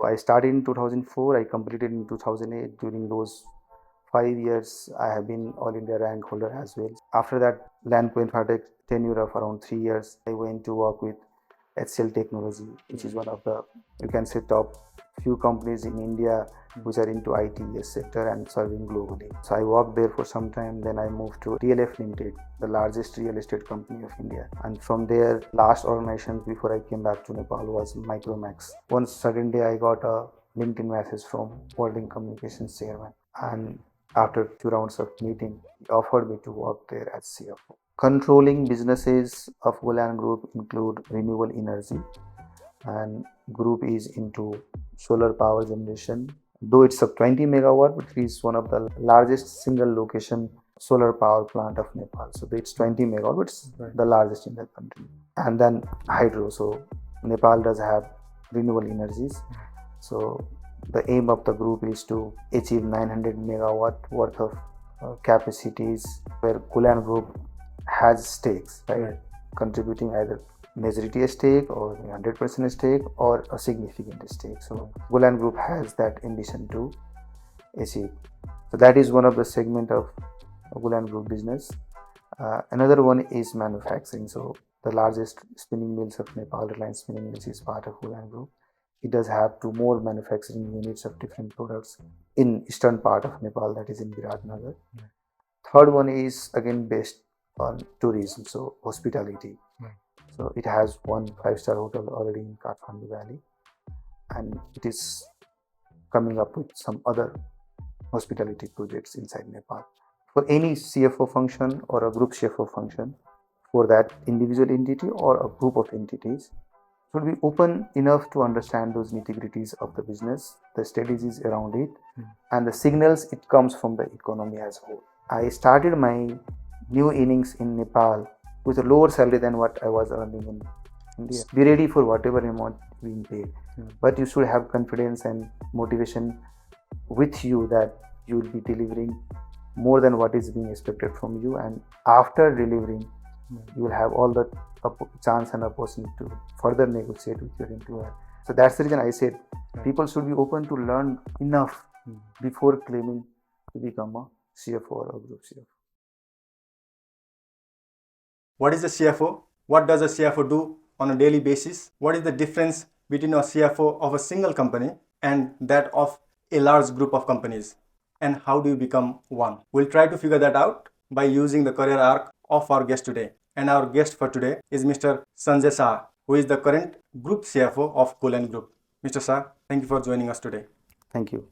I started in 2004, I completed in 2008. During those 5 years, I have been All India rank holder as well. After that, LandCo Tech tenure of around 3 years, I went to work with HCL Technology, which is one of the, you can say, top few companies in India which are into ITES sector and serving globally. So I worked there for some time. Then I moved to DLF Limited, the largest real estate company of India. And from there, last organization before I came back to Nepal was Micromax. One sudden day, I got a LinkedIn message from Worldlink Communications chairman. And after 2 rounds of meeting, he offered me to work there as CFO. Controlling businesses of Golyan Group include renewable energy, and group is into solar power generation. Though it's a 20 megawatt, but it is one of the largest single location solar power plant of Nepal. So it's 20 megawatt, but it's the largest in the country. And then hydro. So Nepal does have renewable energies. So the aim of the group is to achieve 900 megawatt worth of capacities, where Golyan Group has stakes, right? Contributing either majority stake or 100% stake or a significant stake. So Golyan Group has that ambition to achieve. So that is one of the segment of Golyan Group business. Another one is manufacturing. So the largest spinning mills of Nepal, Reliance Spinning Mills, is part of Golyan Group. It does have 2 more manufacturing units of different products in eastern part of Nepal, that is in Viratnagar. Third one is again based on tourism, so hospitality. So it has one 5-star hotel already in Kathmandu Valley, and it is coming up with some other hospitality projects inside Nepal. For any CFO function or a group CFO function, for that individual entity or a group of entities, should be open enough to understand those nitty-gritties of the business, the strategies around it, and the signals it comes from the economy as a whole. I started my new innings in Nepal with a lower salary than what I was earning in India. Be ready for whatever amount being paid, but you should have confidence and motivation with you that you will be delivering more than what is being expected from you, and after delivering, you will have all the chance and opportunity to further negotiate with your employer. So that's the reason I said people should be open to learn enough before claiming to become a CFO or a group CFO. What is a CFO? What does a CFO do on a daily basis? What is the difference between a CFO of a single company and that of a large group of companies? And how do you become one? We'll try to figure that out by using the career arc of our guest today. And our guest for today is Mr. Sanjay Sah, who is the current Group CFO of Golyan Group. Mr. Sah, thank you for joining us today. Thank you.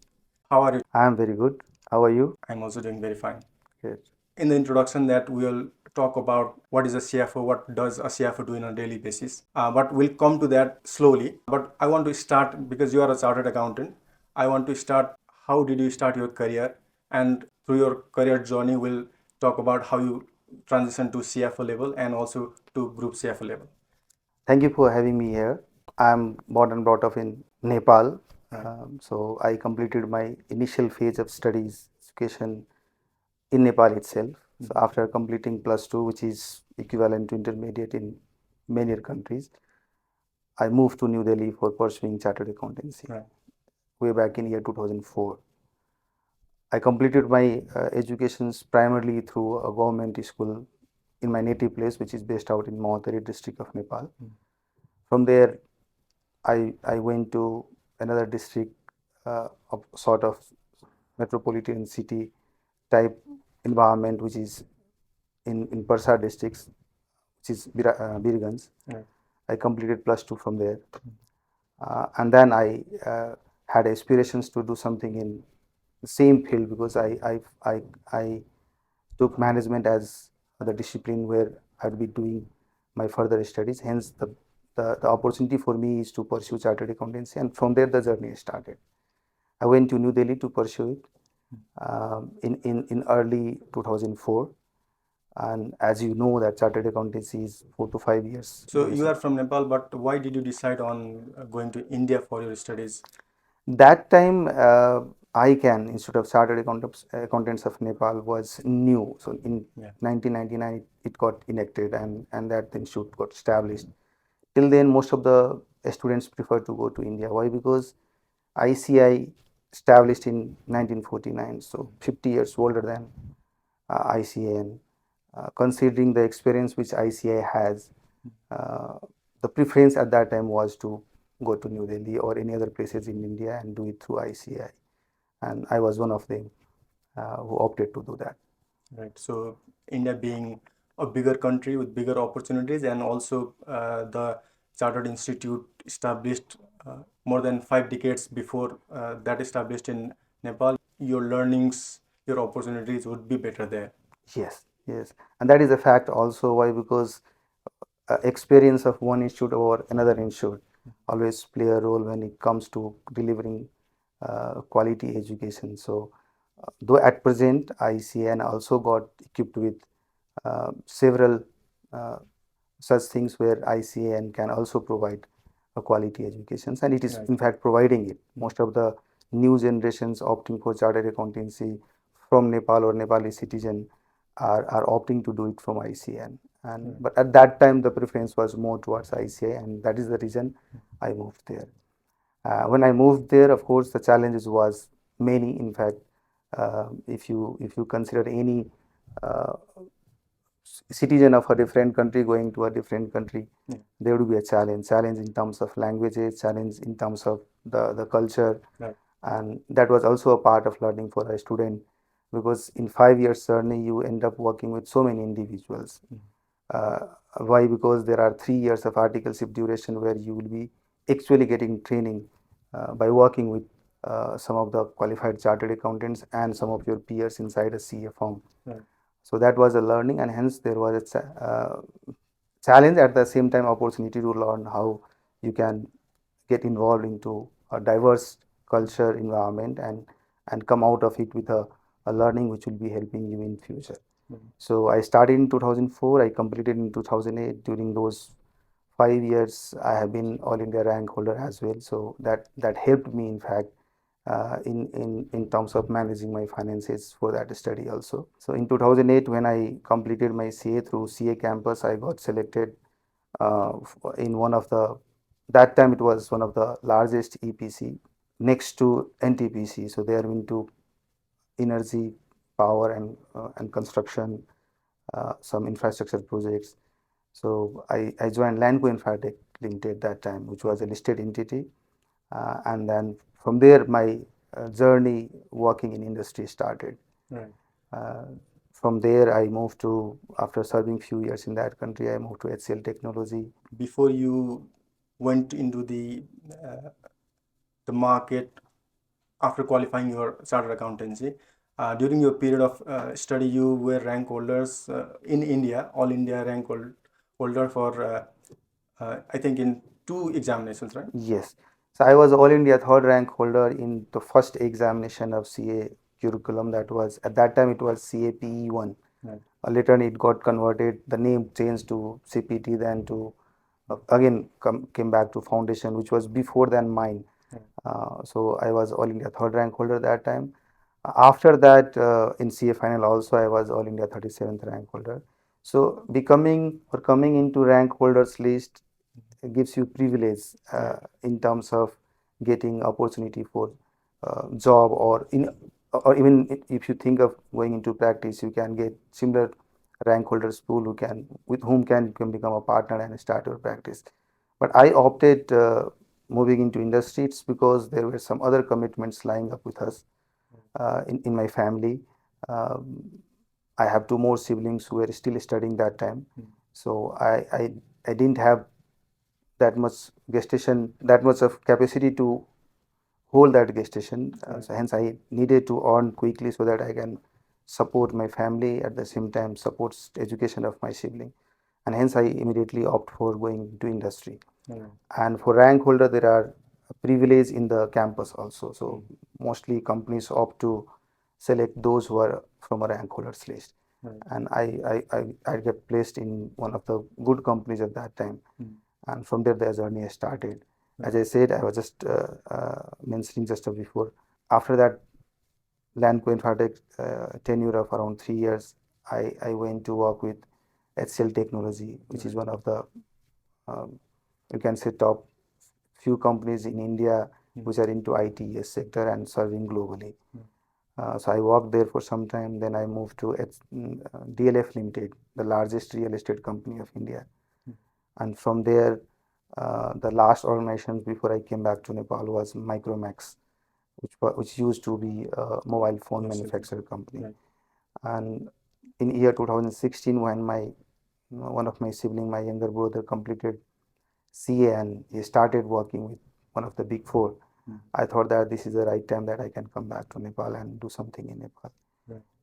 How are you? I am very good. How are you? I'm also doing very fine. Good. In the introduction that we'll talk about what is a CFO, what does a CFO do on a daily basis. But we'll come to that slowly. But I want to start, because you are a chartered accountant, I want to start, how did you start your career? And through your career journey, we'll talk about how you transition to CFO level and also to group CFO level. Thank you for having me here. I'm born and brought up in Nepal. So I completed my initial phase of studies, education in Nepal itself. So after completing +2, which is equivalent to intermediate in many countries, I moved to New Delhi for pursuing chartered accountancy way back in year 2004. I completed my educations primarily through a government school in my native place, which is based out in Mohotari district of Nepal. From there, I went to another district, of sort of metropolitan city type environment, which is in Parsa districts, which is Birganj. I completed +2 from there, and then I had aspirations to do something in the same field, because I took management as the discipline where I'd be doing my further studies. Hence, the opportunity for me is to pursue chartered accountancy, and from there the journey started. I went to New Delhi to pursue it in early 2004. And as you know, that chartered accountancy is 4 to 5 years. So you are from Nepal, but why did you decide on going to India for your studies? That time, ICANN, Institute of Chartered Accountants of Nepal, was new. So in 1999, it got enacted, and that institute got established. Till then, most of the students prefer to go to India. Why? Because ICI established in 1949, so 50 years older than ICA. And considering the experience which ICI has, uh, the preference at that time was to go to New Delhi or any other places in India and do it through ICI. And I was one of them who opted to do that. Right. So India being a bigger country with bigger opportunities, and also the Chartered Institute established more than 5 decades before that established in Nepal, your learnings, your opportunities would be better there. Yes, yes. And that is a fact also. Why? Because experience of one institute or another institute always play a role when it comes to delivering quality education. So, though at present ICN also got equipped with several uh, such things where ICN can also provide a quality education, and it is Right. in fact providing it. Most of the new generations opting for chartered accountancy from Nepal or Nepali citizen are opting to do it from ICN. And but at that time the preference was more towards ICI, and that is the reason I moved there. When I moved there, of course, the challenges was many. In fact, if you consider any uh, citizen of a different country going to a different country, Yeah. there would be a challenge in terms of languages, challenge in terms of the culture, Right. and that was also a part of learning for a student, because in 5 years journey you end up working with so many individuals. uh, why? Because there are 3 years of articleship duration where you will be actually getting training by working with some of the qualified chartered accountants and some of your peers inside a CA firm. Right. So that was a learning, and hence there was a challenge, at the same time opportunity to learn how you can get involved into a diverse culture environment and come out of it with a learning which will be helping you in future. So I started in 2004, I completed in 2008. During those 5 years I have been all India rank holder as well, so that helped me in fact in terms of managing my finances for that study also. So in 2008, when I completed my CA through CA campus, I got selected in one of the, that time it was one of the largest EPC next to NTPC. So they are into energy, power, and construction, some infrastructure projects. So I joined LandCo Tech Limited that time, which was a listed entity, and then from there my journey working in industry started. Right. Uh, from there I moved to, after serving few years in that country, I moved to HCL Technology. Before you went into the market after qualifying your chartered accountancy, during your period of study, you were rank holders in India, all India holder for I think in 2 examinations, right? Yes. So I was All India third rank holder in the first examination of CA curriculum. That was, at that time it was CAPE1. Right. Later on it got converted, the name changed to CPT, then to again came back to foundation, which was before than mine. Right. So I was All India third rank holder that time. After that, in CA final also I was All India 37th rank holder. So becoming or coming into rank holders list gives you privilege Right. in terms of getting opportunity for job, or even if you think of going into practice, you can get similar rank holders pool who can, with whom can you can become a partner and start your practice. But I opted moving into industry. It's because there were some other commitments lying up with us in my family. Um, I have two more siblings who were still studying that time, so I didn't have that much gestation, that much of capacity to hold that gestation. So hence I needed to earn quickly so that I can support my family, at the same time supports education of my sibling, and hence I immediately opt for going to industry. Right. And for rank holder there are privilege in the campus also, so mostly companies opt to select those who are from a rank holders list. Right. And I get placed in one of the good companies at that time, and from there the journey started. As I said, I was just mentioning just before. After that, LandCo Tech tenure of around 3 years, I went to work with HCL Technology, which is one of the you can say top few companies in India which are into ITES sector and serving globally. So I worked there for some time. Then I moved to DLF Limited, the largest real estate company of India. And from there, the last organization before I came back to Nepal was Micromax, which used to be a mobile phone manufacturer company. And in year 2016, when one of my sibling, my younger brother, completed CA and he started working with one of the big four, I thought that this is the right time that I can come back to Nepal and do something in Nepal.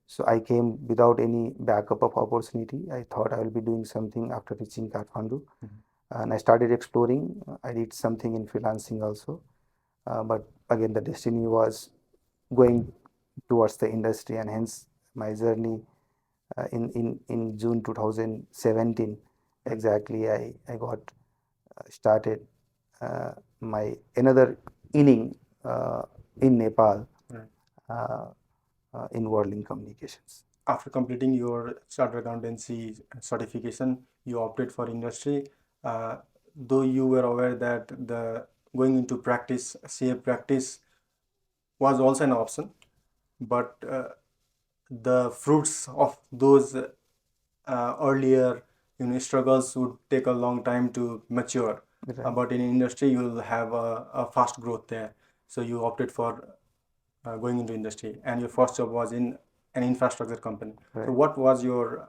So I came without any backup of opportunity. I thought I will be doing something after reaching Kathmandu. And I started exploring. I did something in freelancing also. But again, the destiny was going towards the industry, and hence my journey in June 2017 exactly I got started my another inning in Nepal in Worldlink Communications. After completing your chartered accountancy certification, you opted for industry. Though you were aware that the going into practice, CA practice, was also an option, but the fruits of those earlier struggles would take a long time to mature. Right. But in industry, you will have a fast growth there. So you opted for going into industry, and your first job was in an infrastructure company. Right. So what was your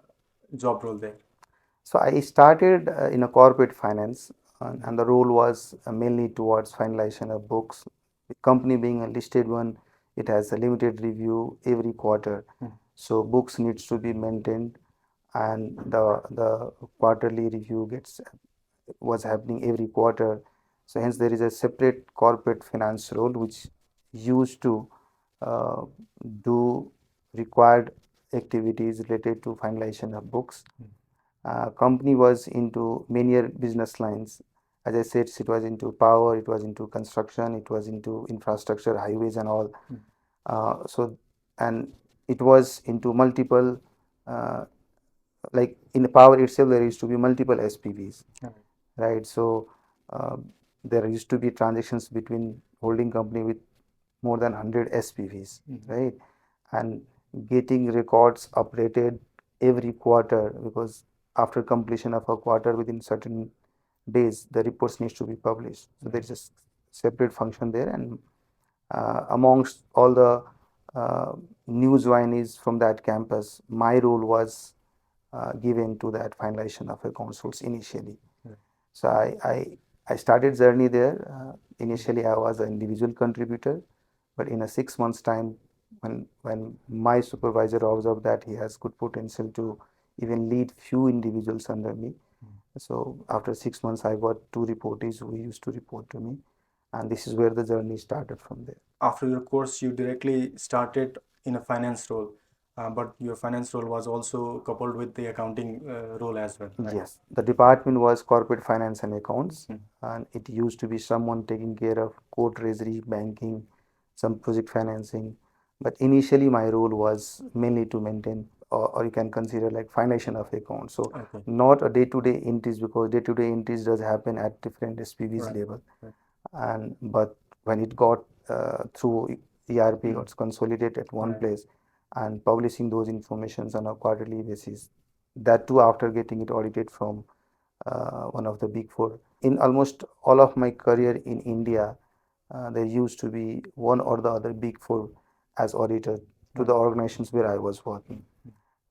job role there? So I started in a corporate finance, and the role was mainly towards finalization of books. The company being a listed one, it has a limited review every quarter. So books needs to be maintained, and the quarterly review was happening every quarter. So hence there is a separate corporate finance role which used to uh, do required activities related to finalization of books. Company was into many business lines. As I said, it was into power, it was into construction, it was into infrastructure, highways and all. And it was into multiple, like in the power itself, there used to be multiple SPVs, right? So there used to be transactions between holding company with more than 100 SPVs, right? And getting records updated every quarter, because after completion of a quarter within certain days the reports needs to be published. So there is a separate function there, and amongst all the news joinees from that campus, my role was given to that finalization of accounts rules initially. So I started journey there. Initially I was an individual contributor, but in a 6 months time, when my supervisor observed that he has good potential to even lead few individuals under me, so after 6 months I got two reportees who used to report to me, and this is where the journey started from there. After your course, you directly started in a finance role, but your finance role was also coupled with the accounting role as well, right? Yes, the department was corporate finance and accounts, and it used to be someone taking care of core treasury, banking, some project financing. But initially, my role was mainly to maintain, or you can consider like finalization of accounts. So not a day-to-day entries, because day-to-day entries does happen at different SPVs level, and but when it got through ERP got consolidated at one place and publishing those informations on a quarterly basis, that too after getting it audited from one of the big four. In almost all of my career in India, there used to be one or the other big four as auditor to the organizations where I was working.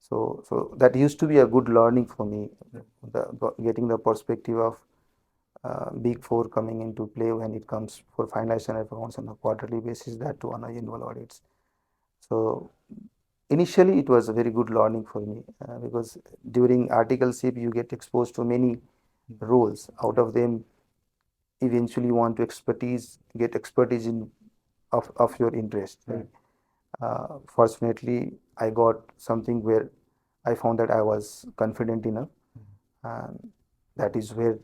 So that used to be a good learning for me, getting the perspective of big four coming into play when it comes for finalization accounts on a quarterly basis, that too on annual audits. So initially it was a very good learning for me, because during articleship you get exposed to many roles. Out of them, eventually you want to get expertise in of your interest, right? Fortunately, I got something where I found that I was confident enough, and that is where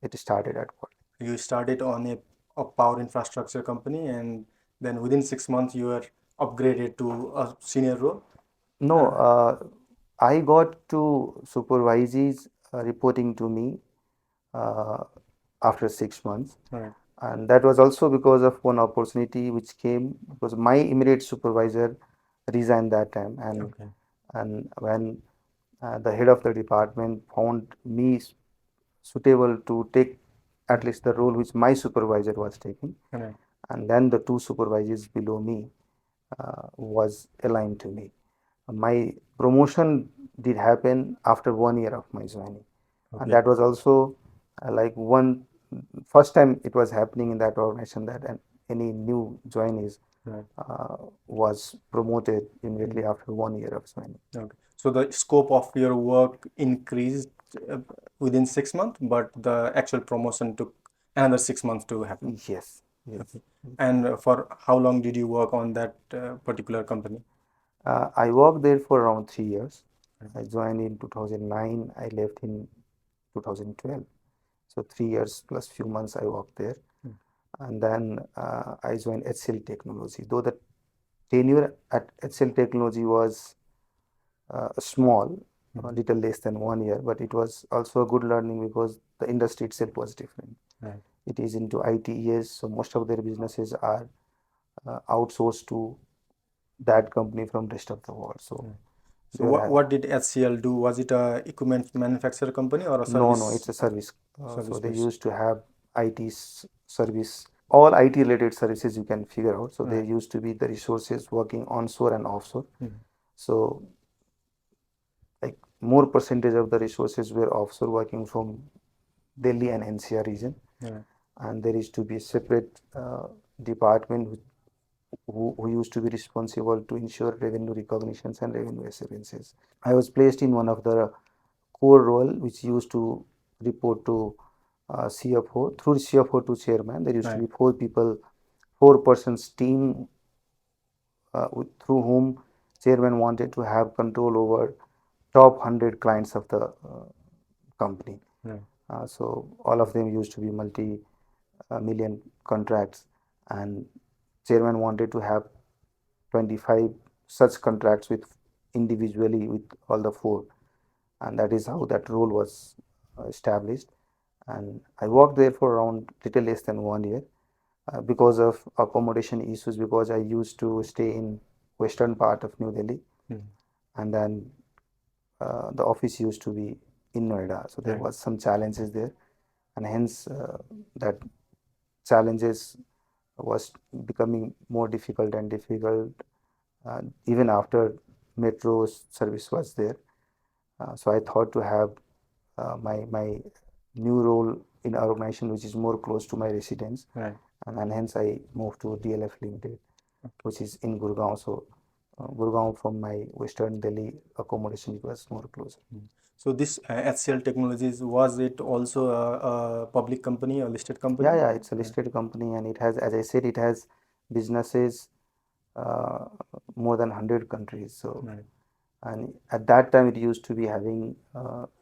it started at Golyan. You started on a power infrastructure company, and then within 6 months you were upgraded to a senior role. No, I got two supervisees reporting to me after 6 months. Right. And that was also because of one opportunity which came because my immediate supervisor resigned that time, Okay. and when the head of the department found me suitable to take at least the role which my supervisor was taking, Right. and then the two supervisors below me was aligned to me. My promotion did happen after 1 year of my joining, and Okay. that was also like one first time it was happening in that organization that any new joinees Right. was promoted immediately after 1 year of joining. Okay. So the scope of your work increased uh, within 6 months, but the actual promotion took another 6 months to happen. Yes, yes. Okay. And for how long did you work on that particular company? I worked there for around 3 years. Right. I joined in 2009. I left in 2012. So 3 years plus few months I worked there, Mm. and then I joined HCL Technology. Though the tenure at HCL Technology was small, a Mhm. little less than 1 year, but it was also a good learning because the industry itself was different. Right. It is into ITES, so most of their businesses are outsourced to that company from rest of the world. So Right. So there what have what did HCL do? Was it a equipment manufacturer company or a no, service it's a service. So service they based? used to have IT service, all IT related services you can figure out. So there Right. used to be the resources working onshore and offshore. Mhm. So like more percentage of the resources were offshore working from Delhi and NCR region, Right. and there is to be a separate department who used to be responsible to ensure revenue recognitions and revenue assurances. I was placed in one of the core role which used to report to CFO. Through CFO to chairman, there used to Right. be four people, 4 persons team through whom chairman wanted to have control over top 100 clients of the company. Right. So all of them used to be multi million contracts, and chairman wanted to have 25 such contracts with individually with all the four, and that is how that role was established. And I worked there for around little less than 1 year because of accommodation issues, because I used to stay in western part of New Delhi, Mhm. and then the office used to be in Noida, so there Right. was some challenges there, and hence that challenges was becoming more difficult and difficult even after metro service was there. So I thought to have my new role in an organization which is more close to my residence, Right. and hence I moved to DLF Limited, Okay. which is in Gurgaon. So Gurgaon from my Western Delhi accommodation it was more closer. Mhm. So this HCL Technologies, was it also a public company, a listed Yeah, company? yeah, it's a Right. listed company, and it has, as I said, it has businesses uh, more than 100 countries. So, Right. and at that time, it used to be having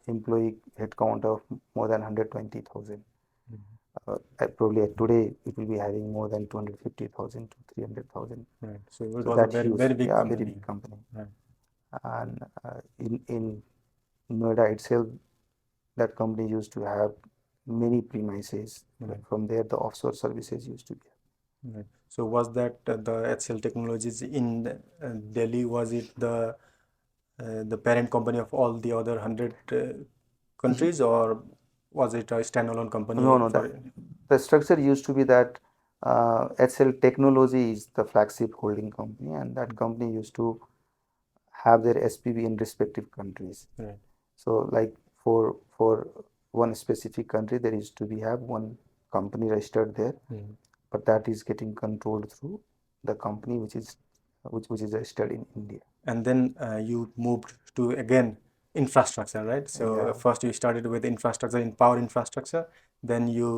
employee headcount of more than 120,000. Mhm. Probably today, it will be having more than 250,000 to 300,000. Right. So it So was a that very, huge, very big yeah, very company. big company. Right. And in Noida itself, that company used to have many premises. Right. From there, the offshore services used to be. Right. So was that the HCL Technologies in Delhi? Was it the parent company of all the other 100 countries, or was it a standalone No, company no, for? that the structure used to be that HCL Technology is the flagship holding company, and that company used to have their SPV in respective countries. Right. So, like for one specific country, there used to be have one company registered there, Mhm. but that is getting controlled through the company which is registered in India. And then you moved to again infrastructure, right? So Yeah, first you started with infrastructure in power infrastructure, then you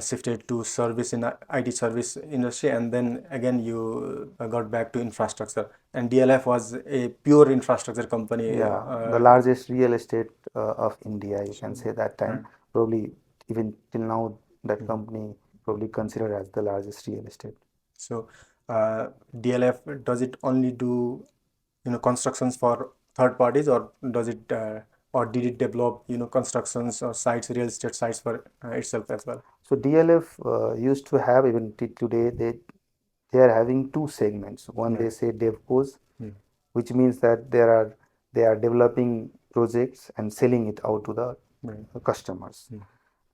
shifted to service in IT service industry, and then again you got back to infrastructure. And DLF was a pure infrastructure company. yeah, the largest real estate of India, you can So, say that time. right. Probably even till now, that Mhm. company probably considered as the largest real estate. So DLF, does it only do constructions for third parties, or does it or did it develop, constructions or sites, real estate sites for itself as well? So DLF used to have, even today, they are having two segments. One, they say DevCos, which means that they are developing projects and selling it out to the customers.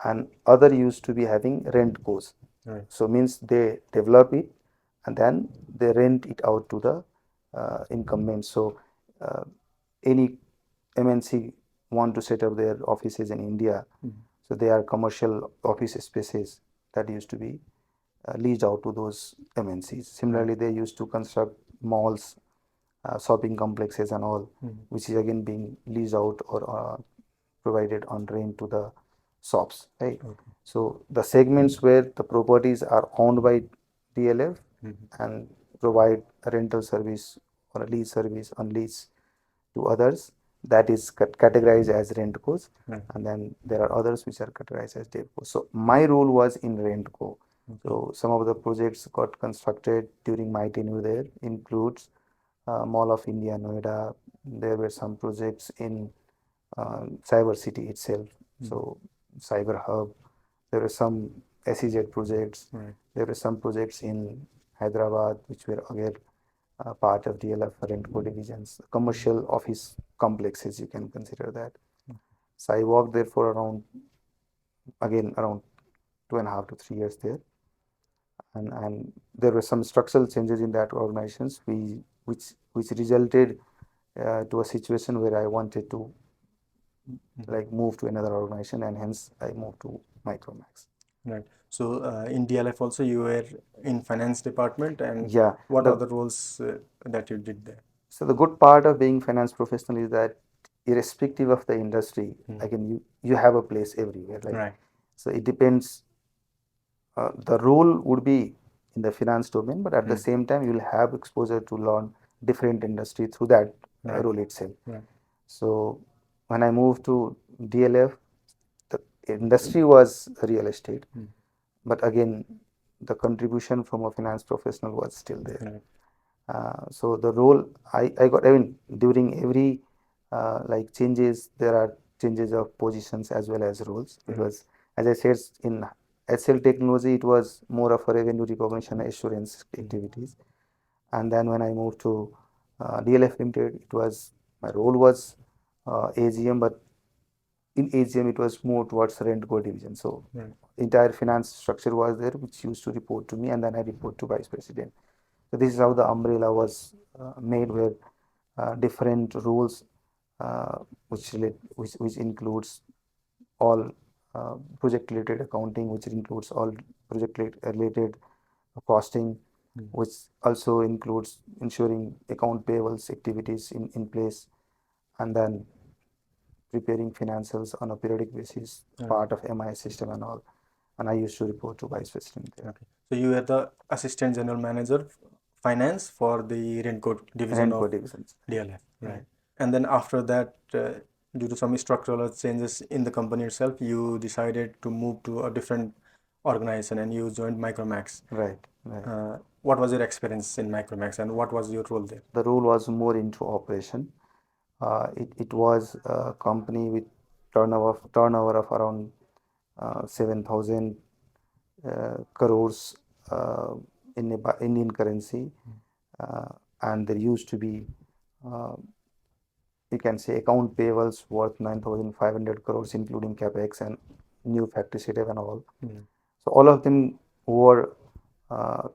And other used to be having RentCos. Right. So means they develop it and then they rent it out to the incumbents. So any MNC want to set up their offices in India, so they are commercial office spaces that used to be leased out to those MNCs. Similarly, they used to construct malls, shopping complexes and all, which is again being leased out or provided on rent to the shops, right? So the segments where the properties are owned by DLF and provide a rental service or a lease service on lease to others, that is categorized as rentcos, and then there are others which are categorized as devcos. So my role was in rentco. So some of the projects got constructed during my tenure there includes Mall of India, Noida. There were some projects in Cyber City itself. So Cyber Hub. There were some SEZ projects. There were some projects in Hyderabad, which were again part of DLF Rentco divisions. Commercial office complexes, you can consider that. So I worked there for around 2.5 to 3 years there. And there were some structural changes in that organizations which resulted to a situation where I wanted to like move to another organization, and hence I moved to Micromax. Right. So in DLF also you were in finance department, and Yeah, what are the roles that you did there? so the good part of being finance professional is that irrespective of the industry, you have a place everywhere. Like, Right. so it depends. The role would be in the finance domain, but at the same time you will have exposure to learn different industry through that role itself. Right. So when I moved to DLF, the industry was real estate, but again the contribution from a finance professional was still there. Right. So the role I got, I mean, during every like changes, there are changes of positions as well as roles, because as I said, in HCL Technology it was more of a revenue recognition assurance activities, and then when I moved to DLF Limited, it was, my role was AGM, but in AGM it was more towards RentCo division. So entire finance structure was there, which used to report to me, and then I report to vice president. So this is how the umbrella was made, where different rules which includes all project related accounting, which includes all project related costing, which also includes ensuring account payables activities in place, and then preparing financials on a periodic basis, part of MIS system and all. And I used to report to vice president there. Okay. So you were the assistant general manager finance for the RentCo division RentCo of divisions. DLF. Right. And then after that, due to some structural changes in the company itself, you decided to move to a different organization and you joined Micromax. Right, right. What was your experience in Micromax and what was your role there? The role was more into operation. It was a company with turnover of around 7,000 crores in Indian currency, and there used to be you can say account payables worth 9,500 crores, including capex and new factory setup and all. So all of them were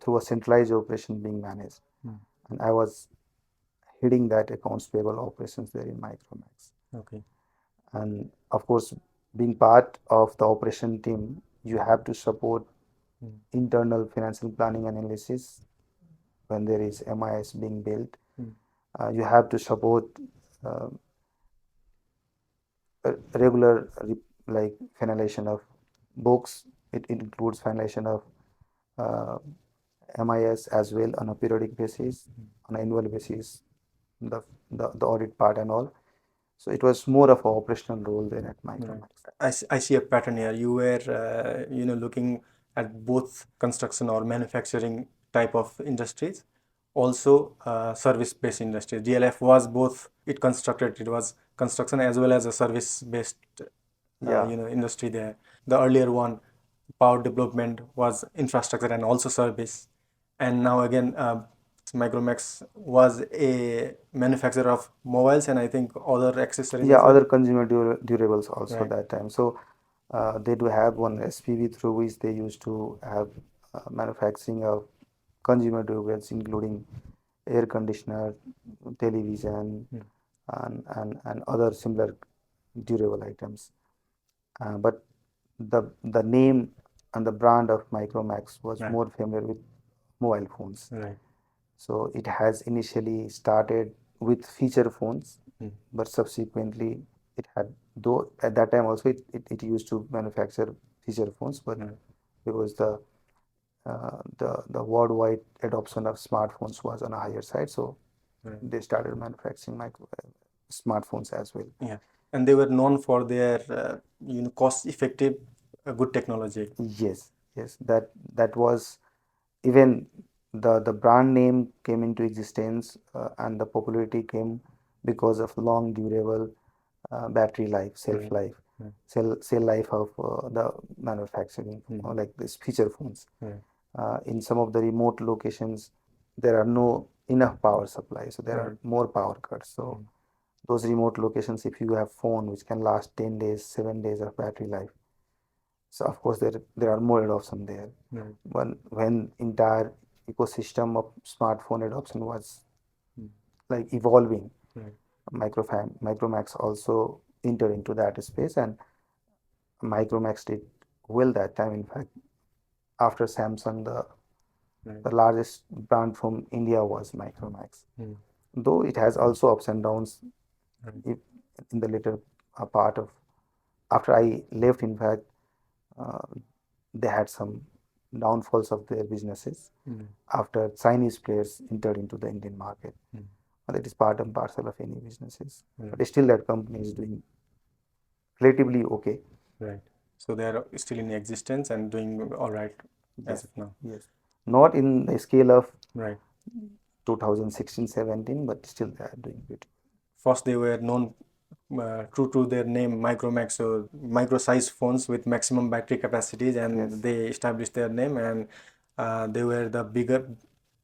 through a centralized operation being managed, and I was heading that accounts payable operations there in Micromax. Okay. And of course, being part of the operation team, you have to support internal financial planning analysis when there is MIS being built. You have to support regular like finalization of books. It includes finalization of MIS as well on a periodic basis, on an annual basis, the audit part and all. So it was more of an operational role there at Micromax. I see a pattern here. You were, looking at both construction or manufacturing type of industries, also service-based industries. DLF was both. It constructed. It was construction as well as a service-based Yeah. industry there. The earlier one, power development, was infrastructure and also service. And now again, Micromax was a manufacturer of mobiles and I think other accessories Yeah, as well. other consumer durables also Right. that time. So they do have one SPV through which they used to have manufacturing of consumer durables, including air conditioner, television, Mm. and other similar durable items. But the name and the brand of Micromax was Right. more familiar with mobile phones. Right. So it has initially started with feature phones, Mm. but subsequently it had, though at that time also it used to manufacture feature phones, but Right. because the worldwide adoption of smartphones was on a higher side, so Right. they started manufacturing smartphones as well. Yeah. And they were known for their cost-effective, good technology. Yes, yes, that was even the brand name came into existence, and the popularity came because of long durable battery life, shelf Right. life, Right. cell life of the manufacturing, Mm. like these feature phones. Right. In some of the remote locations, there are no enough power supply, so there are Right. more power cuts. So those remote locations, if you have phone which can last 10 days, 7 days of battery life, so of course there are more adoption there. Right. When entire ecosystem of smartphone adoption was Mm. like evolving, Right. Micromax also entered into that space, and Micromax did well that time. In fact, after Samsung, Right. the largest brand from India was Micromax. Mm. Though it has also ups and downs Right. if, in the later part of after I left. In fact, uh, they had some downfalls of their businesses Mm. after Chinese players entered into the Indian market. Mm. That is part and parcel of any businesses. Right. But still, that company is doing relatively okay. Right. So they are still in existence and doing all right as Yes, of now. yes. Not in the scale of Right. 2016-17, but still they are doing good. First, they were known true to their name, Micromax, so micro-sized phones with maximum battery capacities, and Yes. they established their name, and they were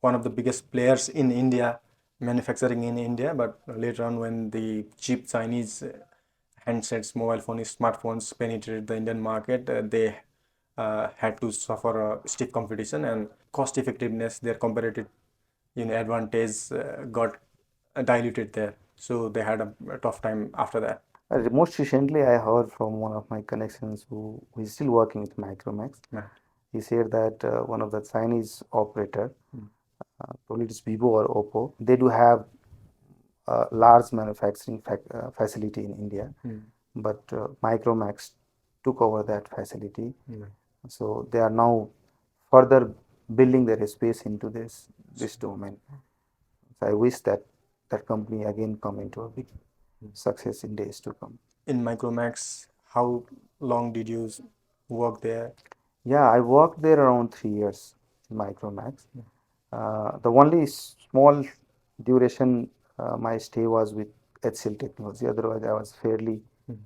one of the biggest players in India, manufacturing in India. But later on, when the cheap Chinese handsets, mobile phones, smartphones penetrated the Indian market, they had to suffer a stiff competition and cost effectiveness, their comparative advantage got diluted there. So they had a tough time after that. Most recently, I heard from one of my connections who is still working with Micromax. Right. He said that one of the Chinese operator, Mm. probably it's Vivo or Oppo, they do have a large manufacturing facility in India, Mm. but Micromax took over that facility. Mm. So they are now further building their space into this domain. So I wish that that company again come into a big success in days to come. In Micromax, how long did you work there? Yeah, I worked there around 3 years in Micromax. The only small duration my stay was with HCL Technology. Otherwise, I was fairly Mm.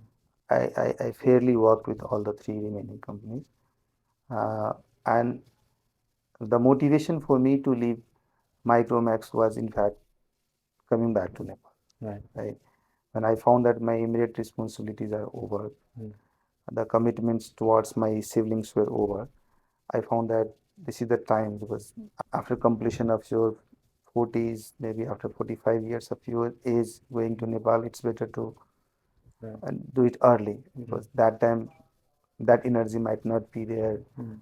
I fairly worked with all the three remaining companies. And the motivation for me to leave Micromax was in fact coming back to Nepal. Right. Right. When I found that my immediate responsibilities are over, Mm. the commitments towards my siblings were over, I found that this is the time, because after completion of your 40s, maybe after 45 years of your age going to Nepal, it's better to Right. do it early, because that time that energy might not be there. Mm.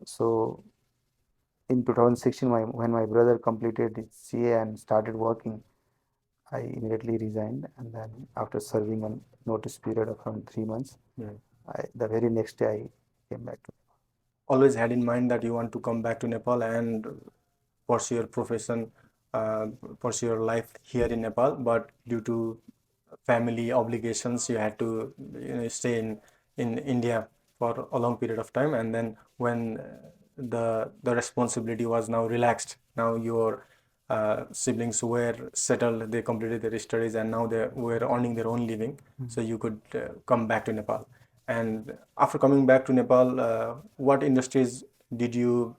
So in 2016, when my brother completed his CA and started working, I immediately resigned, and then after serving a notice period of around 3 months, Right. the very next day I came back to. Always had in mind that you want to come back to Nepal and pursue your profession, uh, pursue your life here in Nepal, but due to family obligations, you had to stay in India for a long period of time. And then when the responsibility was now relaxed, now you're siblings were settled, they completed their studies, and now they were earning their own living. So you could come back to Nepal. And after coming back to Nepal, what industries did you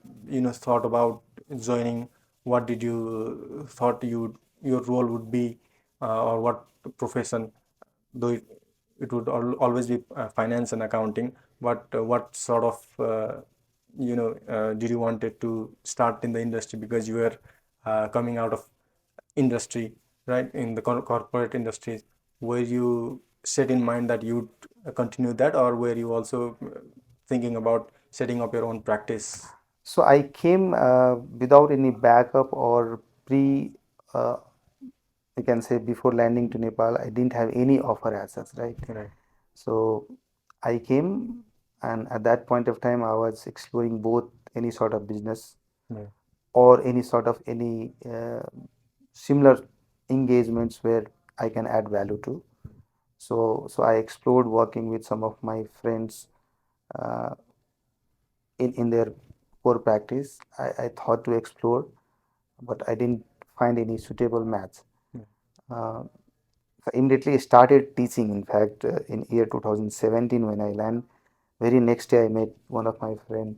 thought about joining? What did you thought your role would be, or what profession? Though it would always be finance and accounting, but what sort of did you wanted to start in the industry, because you were coming out of industry, right, in the corporate industries? Were you set in mind that you'd continue that, or were you also thinking about setting up your own practice? So I came without any backup or pre, uh, you can say before landing to Nepal, I didn't have any offer as such, right? Right. So I came, and at that point of time, I was exploring both any sort of business Right. or any sort of any similar engagements where I can add value to. So I explored working with some of my friends uh, in their core practice. I thought to explore, but I didn't find any suitable match. Yeah. So immediately started teaching. In fact, in year 2017 when I land, very next day I met one of my friend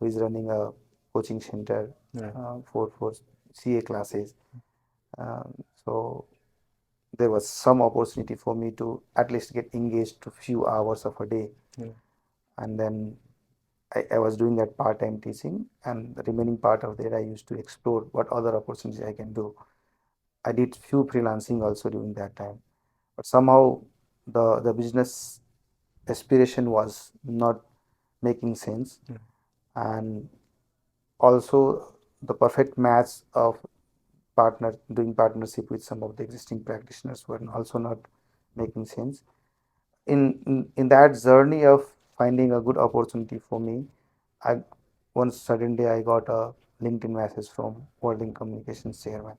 who is running a coaching center Right. for CA classes. So there was some opportunity for me to at least get engaged to few hours of a day, Yeah. and then I was doing that part-time teaching, and the remaining part of that I used to explore what other opportunities I can do. I did few freelancing also during that time, but somehow the business aspiration was not making sense, Yeah. and also the perfect match of partner doing partnership with some of the existing practitioners were also not making sense. In that journey of finding a good opportunity for me, I one sudden day I got a LinkedIn message from Worldlink Communications chairman,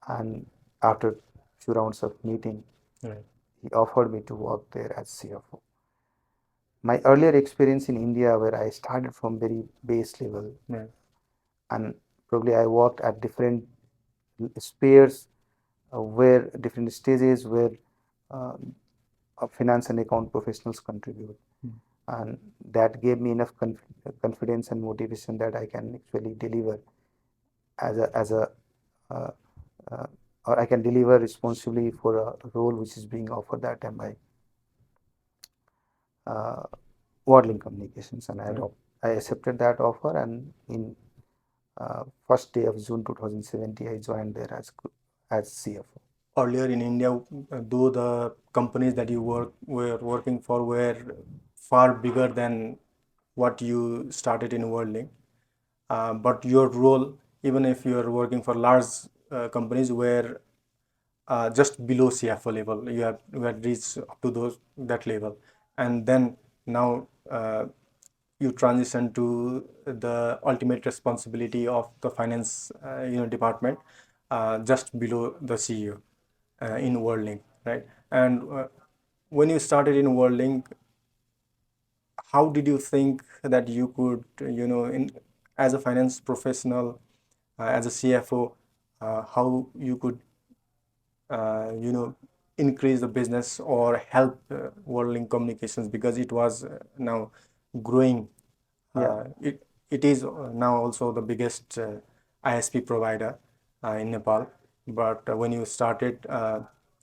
and after few rounds of meeting, Right. he offered me to work there as CFO. My earlier experience in India, where I started from very base level, Right. and probably I worked at different spheres, where different stages where uh, finance and account professionals contribute, and that gave me enough confidence and motivation that I can actually deliver as a uh, uh, or I can deliver responsibly for a role which is being offered that time by uh, Worldlink Communications, and Right. I accepted that offer, and in first day of June 2017 I joined there as CFO. Earlier in India, though the companies that you were working for were far bigger than what you started in Worldlink, but your role, even if you are working for large companies, were just below CFO level. You had reached up to that level, and then now you transition to the ultimate responsibility of the finance department, just below the CEO in Worldlink, right? And when you started in Worldlink, how did you think that you could, in as a finance professional, as a CFO, how you could, increase the business or help Worldlink Communications, because it was now growing. Yeah, It is now also the biggest ISP provider in Nepal. But when you started,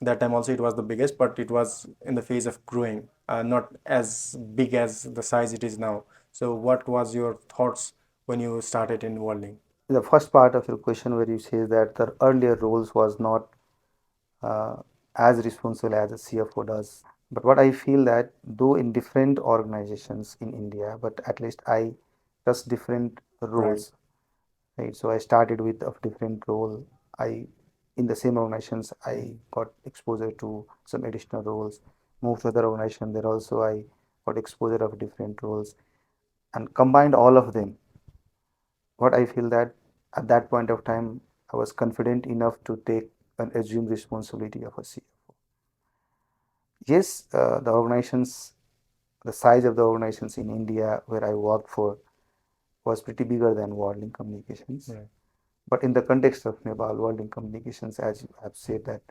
that time also it was the biggest, but it was in the phase of growing, not as big as the size it is now. So what was your thoughts when you started in Worldlink? the first part of your question where you say that the earlier roles was not uh, as responsible as a CFO does. But what I feel that though in different organizations in India, but at least I just different Right. roles, right? So I started with a different role. I in the same organizations I got exposure to some additional roles. Moved to other organization there also I got exposure of different roles, and combined all of them. What I feel that at that point of time I was confident enough to take and assume responsibility of a CFO. Yes, the organizations, the size of the organizations in India where I worked for was pretty bigger than Worldlink Communications. Right. But in the context of Nepal, Worldlink Communications, as you have said, that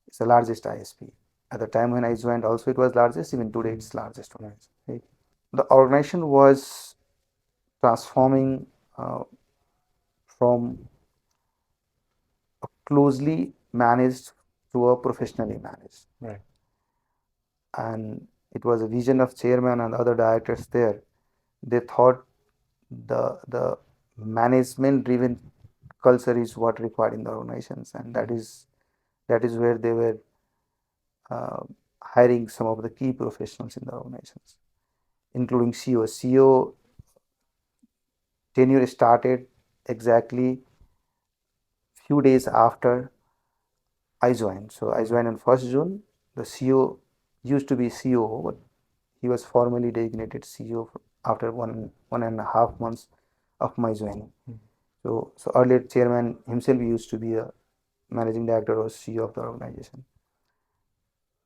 it's the largest ISP. At the time when I joined, also it was largest. Even today, it's largest one. Right? The organization was transforming from a closely managed to a professionally managed. Right. And it was a vision of chairman and other directors there. They thought the management driven culture is what required in the organizations, and that is where they were uh, hiring some of the key professionals in the organizations, including CEO. CEO tenure started exactly few days after I joined. So I joined on 1st June. The CEO used to be COO, but he was formally designated CEO after 1.5 months of my joining. So earlier chairman himself used to be a managing director or CEO of the organization.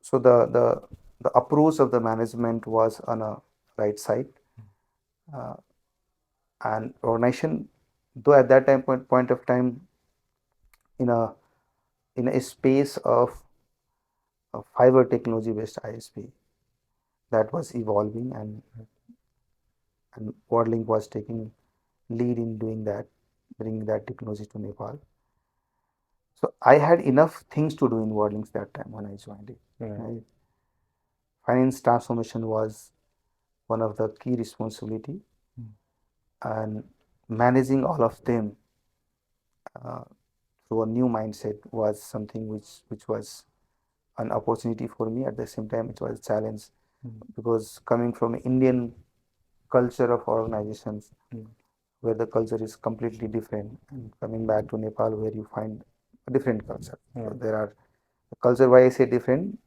So the approach of the management was on a right side, uh, and organization, though at that point of time, in a space of a fiber technology based ISP that was evolving, and Worldlink was taking lead in doing that, bringing that technology to Nepal. So I had enough things to do in Worldlinks that time when I joined it. Right? Finance transformation was one of the key responsibility, and managing all of them uh, through a new mindset was something which was an opportunity for me. At the same time, it was a challenge, because coming from Indian culture of organizations, where the culture is completely different, and coming back to Nepal where you find a different culture. So there are culture, why I say different,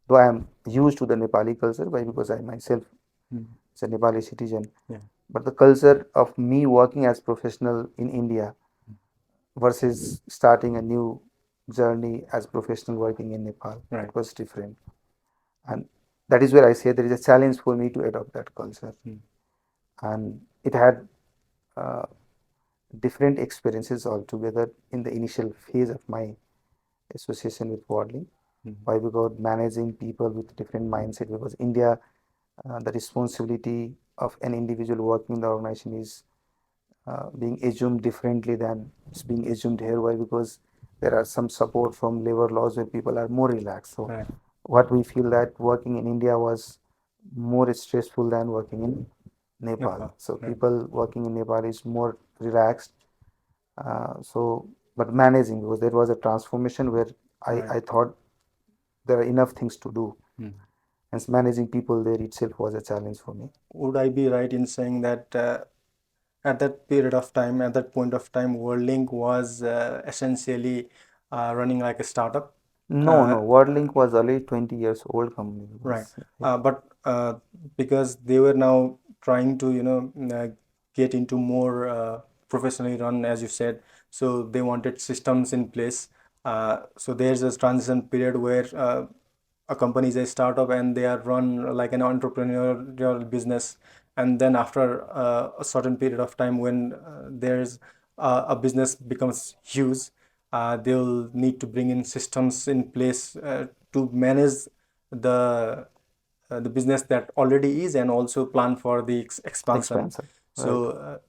though I am used to the Nepali culture, why, because I myself is a Nepali citizen. But the culture of me working as professional in India versus starting a new journey as professional working in Nepal, it was different. And that is where I say there is a challenge for me to adopt that culture. And it had uh, different experiences altogether in the initial phase of my association with Worldlink. Why? Because managing people with different mindset, because India, the responsibility of an individual working in the organization is being assumed differently than it's being assumed here. Why? Because there are some support from labor laws where people are more relaxed. So what we feel that working in India was more stressful than working in Nepal. So people working in Nepal is more relaxed. But managing, because there was a transformation where I thought there are enough things to do. Hence, managing people there itself was a challenge for me. Would I be right in saying that at that period of time, at that point of time, Worldlink was essentially running like a startup? No, Worldlink was already 20 years old company. Right. But because they were now trying to, get into more professionally run, as you said, so they wanted systems in place. So there's a transition period where a company is a startup and they are run like an entrepreneurial business. And then after a certain period of time, when there's a business becomes huge, they'll need to bring in systems in place to manage the business that already is, and also plan for the expansion. Expensive. So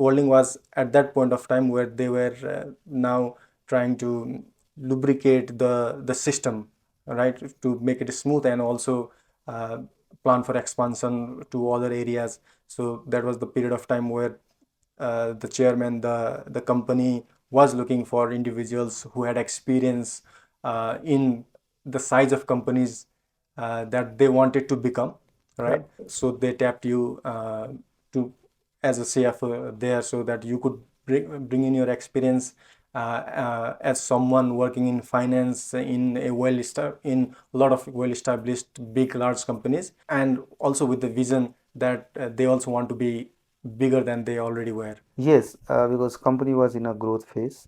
Worldlink was at that point of time where they were now trying to lubricate the system, right, to make it smooth, and also uh, plan for expansion to other areas. So that was the period of time where the chairman, the company was looking for individuals who had experience in the size of companies that they wanted to become, right? So they tapped you to as a CFO there, so that you could bring in your experience as someone working in finance in in a lot of well established big large companies, and also with the vision that they also want to be bigger than they already were. Yes, because company was in a growth phase,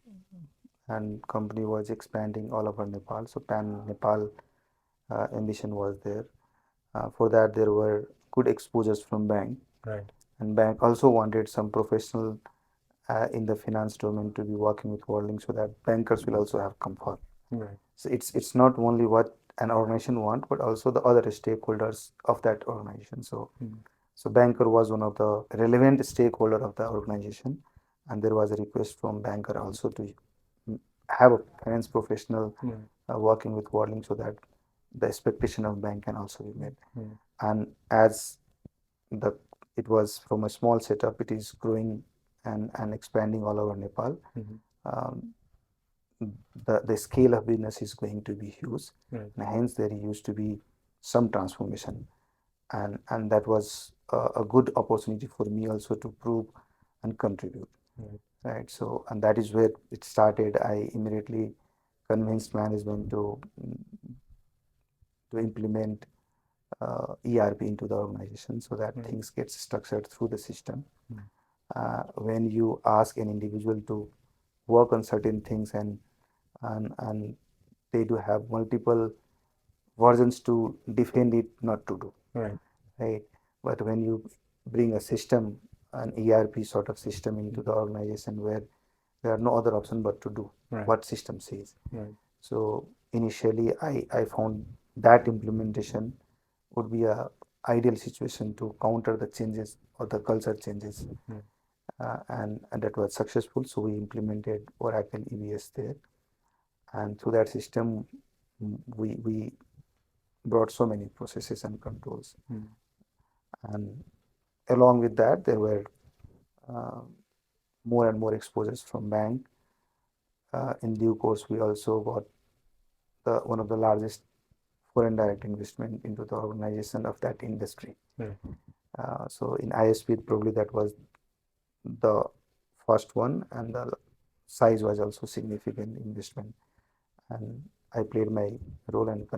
and company was expanding all over Nepal. So pan Nepal ambition was there. For that, there were good exposures from bank, Right. and bank also wanted some professional in the finance domain to be working with Worldlink, so that bankers will also have comfort. Right. So it's not only what an organization want, but also the other stakeholders of that organization. So banker was one of the relevant stakeholder of the organization, and there was a request from banker also to have a finance professional working with Worldlink, so that the expectation of bank can also be met. And as the it was from a small setup, it is growing and expanding all over Nepal. Um, the scale of business is going to be huge, and hence there used to be some transformation, and that was a good opportunity for me also to prove and contribute. Right. So, and that is where it started. I immediately convinced management to implement ERP into the organization, so that things get structured through the system. When you ask an individual to work on certain things, and they do have multiple versions to defend it not to do. Right. But when you bring a system, an ERP sort of system into the organization, where there are no other option but to do what system says. So initially I found that implementation would be a ideal situation to counter the changes or the culture changes. And that was successful. So we implemented Oracle EBS there, and through that system we brought so many processes and controls. And along with that, there were more and more exposures from bank. In due course, we also got one of the largest foreign direct investment into the organization of that industry. So in ISP, probably that was the first one, and the size was also significant investment. And I played my role and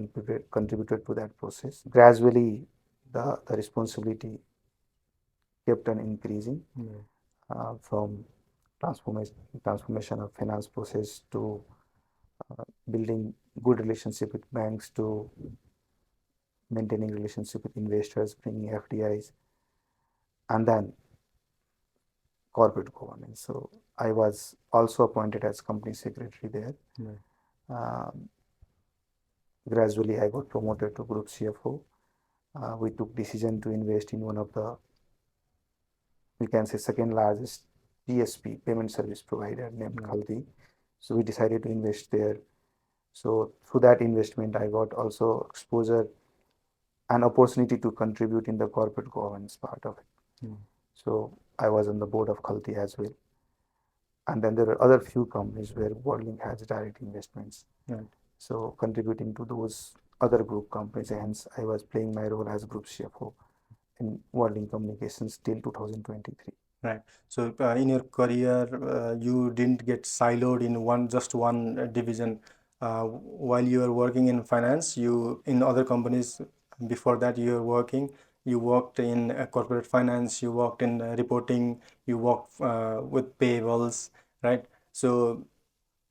contributed to that process. Gradually, the responsibility kept on increasing, from transformation of finance process to building good relationship with banks, to maintaining relationship with investors, bringing FDIs, and then corporate governance. So I was also appointed as company secretary there. Gradually, I got promoted to Group CFO. We took decision to invest in one of the, we can say, second largest PSP, payment service provider, named Khaldi. So we decided to invest there. So through that investment, I got also exposure and opportunity to contribute in the corporate governance part of it. So I was on the board of Khaldi as well. And then there are other few companies where Worldlink has direct investments. So contributing to those other group companies, hence I was playing my role as Group CFO in Worldlink Communications till 2023. Right. So in your career, you didn't get siloed in just one division. While you were working in finance, you in other companies before that you worked in corporate finance, you worked in reporting, you worked with payables, right? So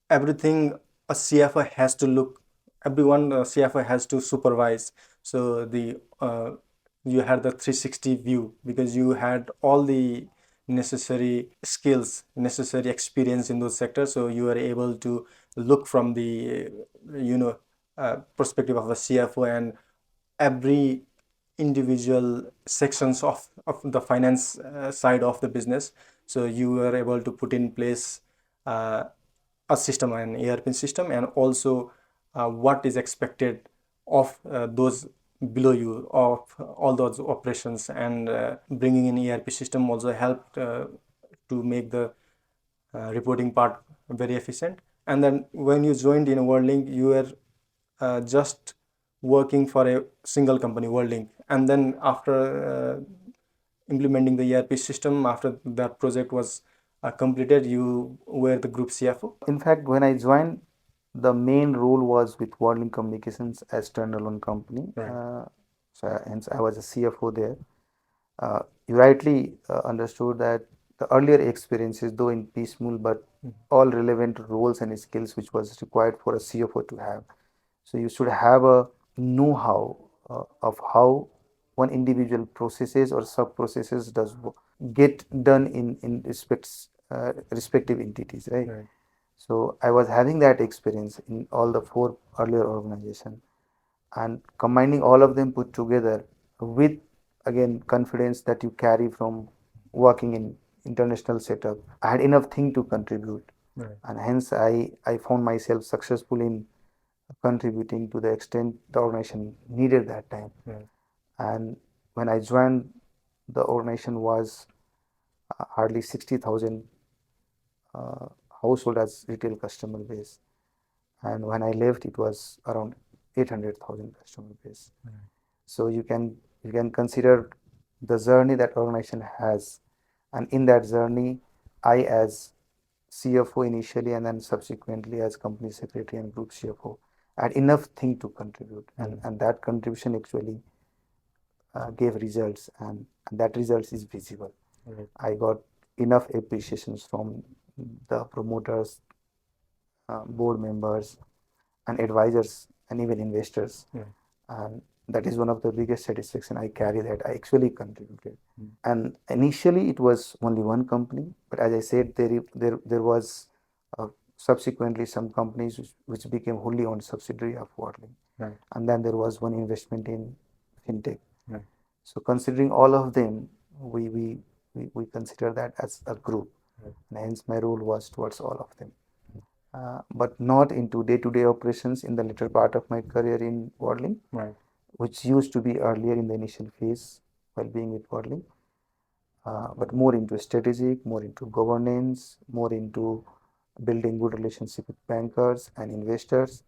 everything a CFO has to look, everyone CFO has to supervise. So you had the 360 view because you had all the necessary skills, necessary experience in those sectors. So you are able to look from the perspective of a CFO and every individual sections of the finance side of the business. So you were able to put in place a system, an ERP system, and also what is expected of those below you, of all those operations, and bringing in ERP system also helped to make the reporting part very efficient. And then when you joined in Worldlink, you were just working for a single company, Worldlink, and then after implementing the ERP system, after that project was completed, you were the group CFO. In fact, when I joined, the main role was with Worldlink Communications as standalone company. So hence I was a CFO there. You rightly understood that the earlier experiences, though in piecemeal, but all relevant roles and skills which was required for a CFO to have. So you should have a know-how of how one individual processes or sub processes does get done in respects respective entities, right? Right. So I was having that experience in all the four earlier organizations, and combining all of them put together with, again, confidence that you carry from working in international setup. I had enough thing to contribute, Right. and hence I found myself successful in contributing to the extent the organization needed that time. Right. And when I joined, the organization was hardly 60,000 uh, household as retail customer base, and when I left, it was around 800,000 customer base. So you can consider the journey that organization has, and in that journey, I as CFO initially and then subsequently as company secretary and group CFO had enough thing to contribute, and that contribution actually gave results, and that results is visible. Right. I got enough appreciations from the promoters, board members, and advisors, and even investors. Yeah. And that is one of the biggest satisfaction I carry, that I actually contributed. And initially it was only one company, but as I said, there was subsequently some companies which became wholly owned subsidiary of Worldlink. Right. And then there was one investment in fintech. Right. So considering all of them, we consider that as a group. Right. And hence my role was towards all of them. But not into day-to-day operations in the later part of my career in Worldlink, Right. which used to be earlier in the initial phase while being with Worldlink, but more into strategic, more into governance, more into building good relationship with bankers and investors.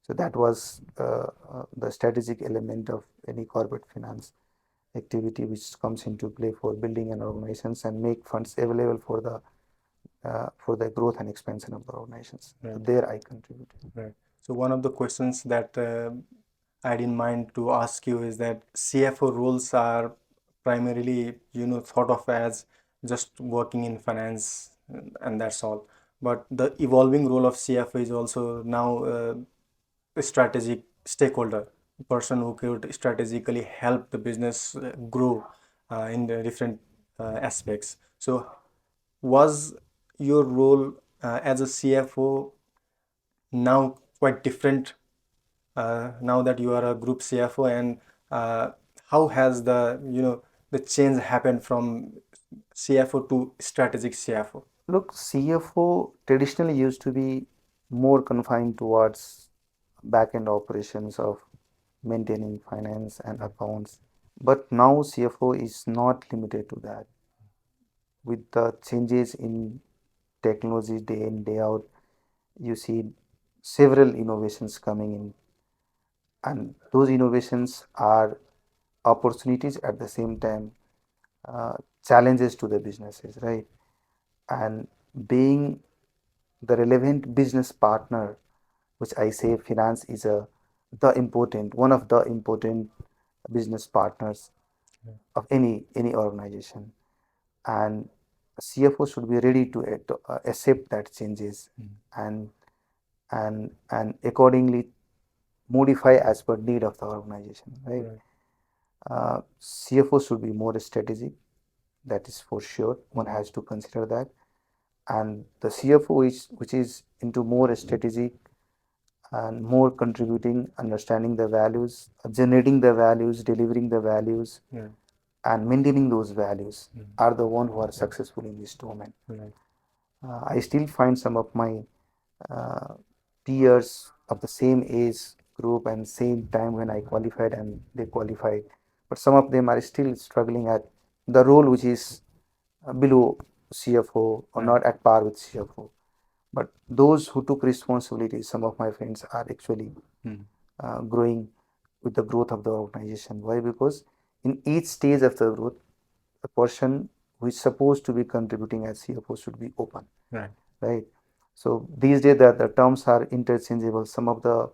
So that was the strategic element of any corporate finance activity, which comes into play for building an organizations and make funds available for the growth and expansion of the organizations. So Right. there I contributed. Right. So one of the questions that I had in mind to ask you is that CFO roles are primarily, thought of as just working in finance, and that's all. But the evolving role of CFO is also now a strategic stakeholder, person who could strategically help the business grow in the different aspects. So was your role as a CFO now quite different now that you are a group CFO, and how has the change happened from CFO to strategic CFO? Look, CFO traditionally used to be more confined towards back-end operations of maintaining finance and accounts. But now CFO is not limited to that. With the changes in technology day in, day out, you see several innovations coming in, and those innovations are opportunities at the same time, uh, challenges to the businesses, right? And being the relevant business partner, which I say finance is one of the important business partners of any organization, and CFO should be ready to accept that changes, and accordingly modify as per need of the organization, right? Right. CFO should be more strategic, that is for sure. One has to consider that, and the CFO which is into more strategic and more contributing, understanding the values, generating the values, delivering the values, Yeah. and maintaining those values are the one who are successful in this domain. Right. I still find some of my uh, peers of the same age group and same time when I qualified and they qualified, but some of them are still struggling at the role which is below CFO or not at par with CFO. But those who took responsibility, some of my friends are actually growing with the growth of the organization. Why? Because in each stage of the growth, the person who is supposed to be contributing as CFO should be open, Right. right? So these days the terms are interchangeable. Some of the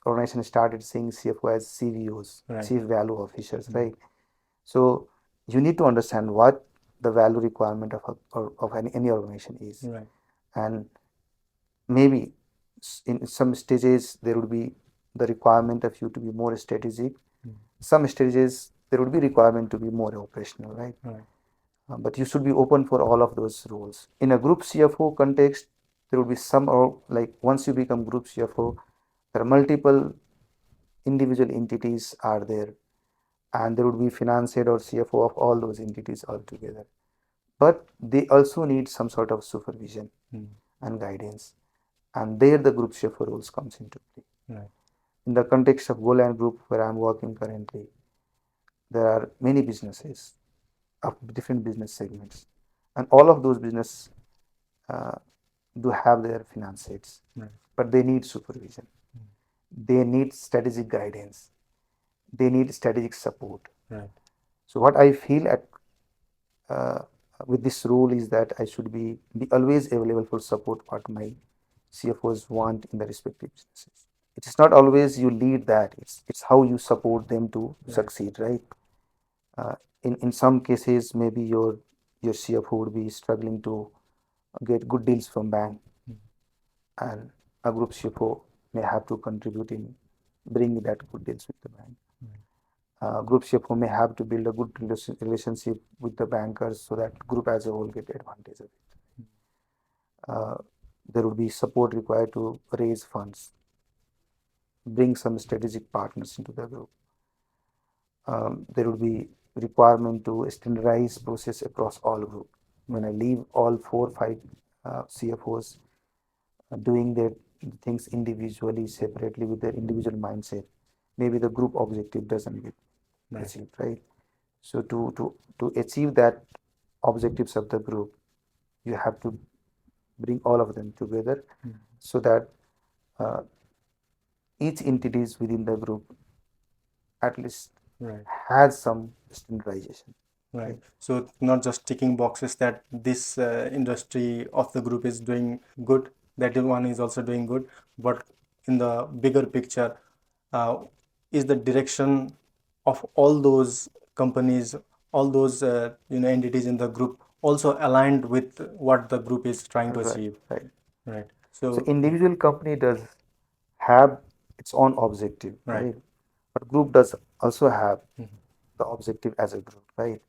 organizations started saying CFO as CVOs, Right. Chief Value Officers, right? So you need to understand what the value requirement of any organization is, Right. and maybe in some stages there would be the requirement of you to be more strategic. Some stages there would be requirement to be more operational, right? Right. but you should be open for all of those roles. In a group CFO context, there will be some, or like once you become group CFO, there are multiple individual entities are there, and there would be finance head or CFO of all those entities altogether. But they also need some sort of supervision and guidance, and there the group CFO roles comes into play. Right. In the context of Golyan Group, where I am working currently, there are many businesses of different business segments, and all of those business uh, do have their finance heads, but they need supervision. They need strategic guidance. They need strategic support. Right. So what I feel at with this role is that I should be always available for support what my CFOs want in the respective businesses. It is not always you lead that. It's how you support them to succeed, right? In some cases, maybe your CFO would be struggling to get good deals from bank, and a group CFO may have to contribute in bringing that good deals with the bank. Group CFO may have to build a good relationship with the bankers so that group as a whole get advantage of it. There would be support required to raise funds, bring some strategic partners into the group. There would be requirement to standardize process across all group. When I leave all 4 or 5 CFOs doing their things individually, separately with their individual mindset, maybe the group objective doesn't get achieved, right? So to achieve that objectives of the group, you have to bring all of them together so that each entities within the group at least has some standardization. Right. So not just ticking boxes that this industry of the group is doing good, that one is also doing good, but in the bigger picture, is the direction of all those companies, all those entities in the group also aligned with what the group is trying to achieve. Right. Right. So So individual company does have its own objective, right? But group does also have the objective as a group, right?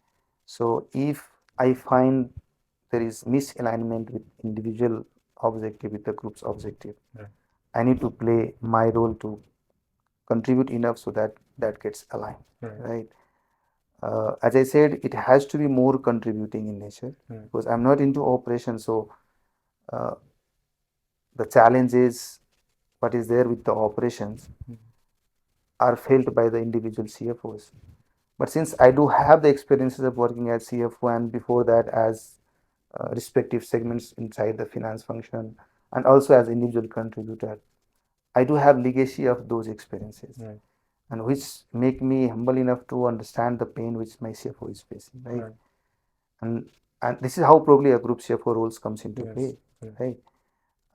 So if I find there is misalignment with individual objective with the group's objective, I need to play my role to contribute enough so that that gets aligned, right? As I said, it has to be more contributing in nature because I'm not into operations, so the challenges what is there with the operations are felt by the individual CFOs. But since I do have the experiences of working as CFO and before that as respective segments inside the finance function and also as individual contributor, I do have legacy of those experiences, and which make me humble enough to understand the pain which my CFO is facing, right? And this is how probably a group CFO roles comes into play, right?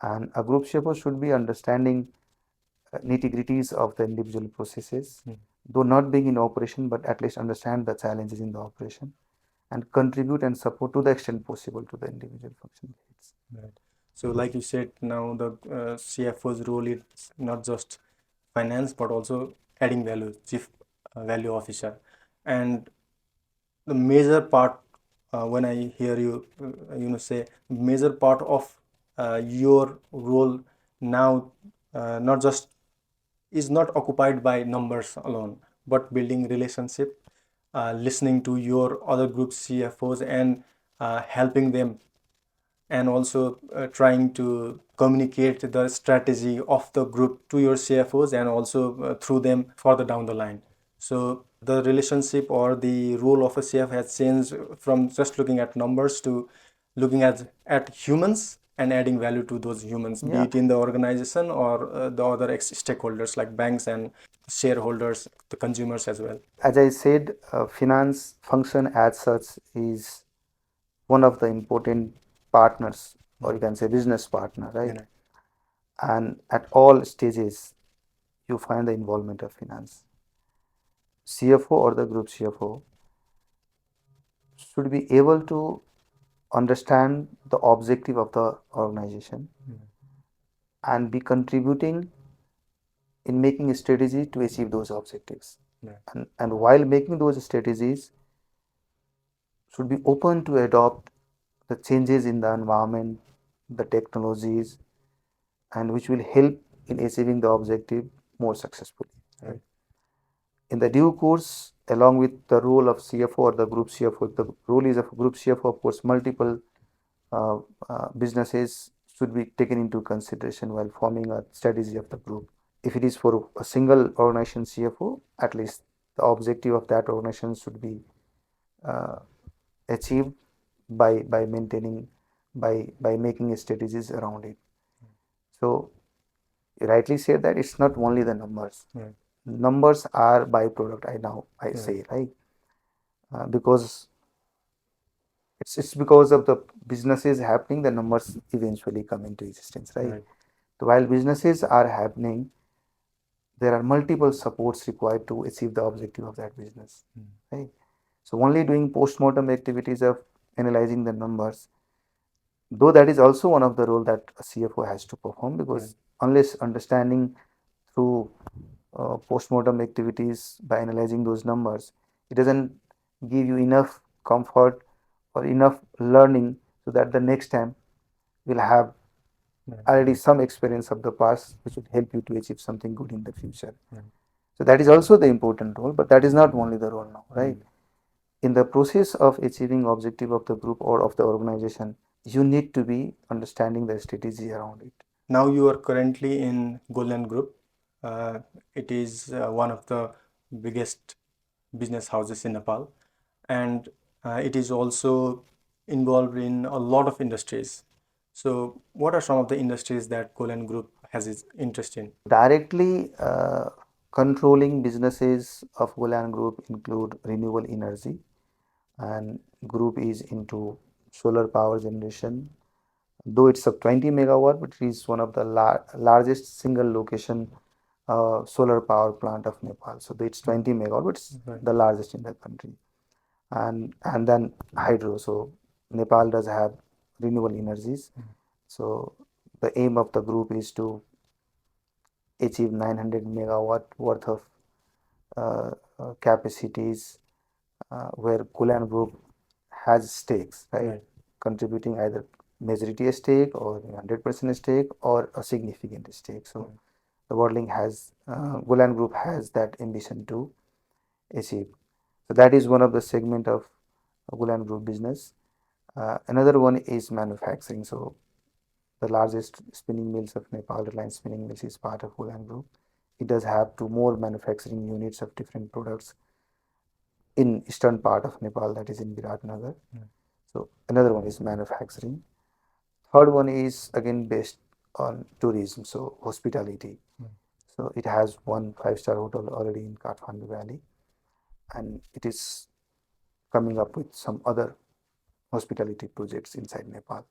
And a group CFO should be understanding nitty-gritties of the individual processes, though not being in operation, but at least understand the challenges in the operation and contribute and support to the extent possible to the individual function heads. Right. So like you said, now the CFO's role is not just finance, but also adding value, chief value officer. And the major part, when I hear you, say, major part of your role now, not just is not occupied by numbers alone, but building relationship, listening to your other group CFOs and helping them, and also trying to communicate the strategy of the group to your CFOs and also through them further down the line. So the relationship or the role of a CFO has changed from just looking at numbers to looking at humans and adding value to those humans, be it in the organization or the other stakeholders like banks and shareholders, the consumers as well. As I said, finance function as such is one of the important partners, or you can say business partner, right? And at all stages, you find the involvement of finance. CFO or the group CFO should be able to understand the objective of the organization and be contributing in making a strategy to achieve those objectives. And while making those strategies, should be open to adopt the changes in the environment, the technologies, and which will help in achieving the objective more successfully. Right. In the due course, along with the role of CFO or the group CFO, the role is of group CFO, of course, multiple uh, businesses should be taken into consideration while forming a strategy of the group. If it is for a single organization CFO, at least the objective of that organization should be uh, achieved by maintaining by making strategies around it. So you rightly said that it's not only the numbers. Right. Numbers are byproduct. I say, right, because it's because of the businesses happening, the numbers eventually come into existence, right? Right. So while businesses are happening, there are multiple supports required to achieve the objective of that business, right? So only doing post-mortem activities of analyzing the numbers, though that is also one of the role that a CFO has to perform, because unless understanding through post-mortem activities by analyzing those numbers, it doesn't give you enough comfort or enough learning so that the next time will have already some experience of the past which will help you to achieve something good in the future. So that is also the important role, but that is not only the role now, right? In the process of achieving objective of the group or of the organization, you need to be understanding the strategy around it. Now you are currently in Golyan Group. It is one of the biggest business houses in Nepal, and it is also involved in a lot of industries. So, what are some of the industries that Golyan Group has its interest in? Directly controlling businesses of Golyan Group include renewable energy, and group is into solar power generation. Though it's a 20 megawatt, but it is one of the largest single location solar power plant of Nepal. So it's 20 megawatt, but it's the largest in the country. And then hydro. So Nepal does have renewable energies. So the aim of the group is to achieve 900 megawatt worth of capacities where Golyan Group has stakes, right? Contributing either majority stake or 100% stake or a significant stake. So the Worldlink has, Golyan Group has that ambition to achieve. So that is one of the segment of Golyan Group business. Another one is manufacturing. So the largest spinning mills of Nepal, Reliance Spinning Mills, is part of Golyan Group. It does have two more manufacturing units of different products in eastern part of Nepal, that is in Viratnagar. So another one is manufacturing. Third one is again based on tourism, so hospitality. So it has one 5-star hotel already in Kathmandu Valley, and it is coming up with some other hospitality projects inside Nepal.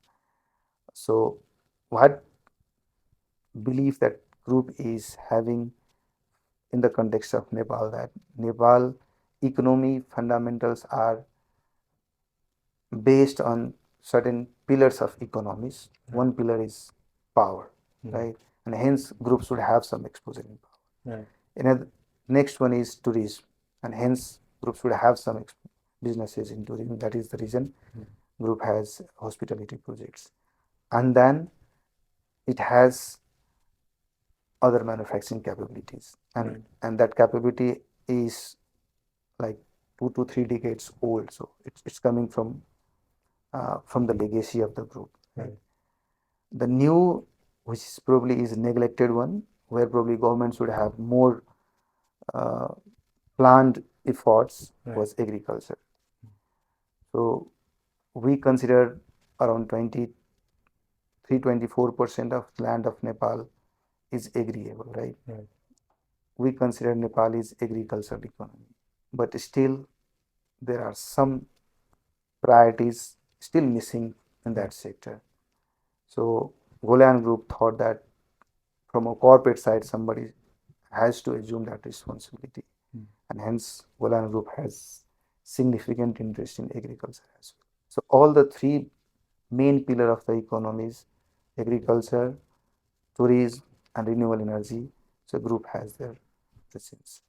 So what belief that group is having in the context of Nepal, that Nepal economy fundamentals are based on certain pillars of economies. One pillar is power, right? And hence groups should have some exposure in power. Another, next one is tourism, and hence groups should have some businesses in tourism. That is the reason group has hospitality projects. And then it has other manufacturing capabilities, and that capability is like 2 to 3 decades old. So it's coming from the legacy of the group. The new, which is probably is neglected one, where probably government should have more uh, planned efforts, was agriculture. So we consider around 23-24% of land of Nepal is agriable, right? We consider Nepal is agricultural economy, but still there are some priorities still missing in that sector. So Golyan Group thought that from a corporate side, somebody has to assume that responsibility, and hence Golyan Group has significant interest in agriculture as well. So all the three main pillar of the economies, agriculture, tourism, and renewable energy, so group has their presence.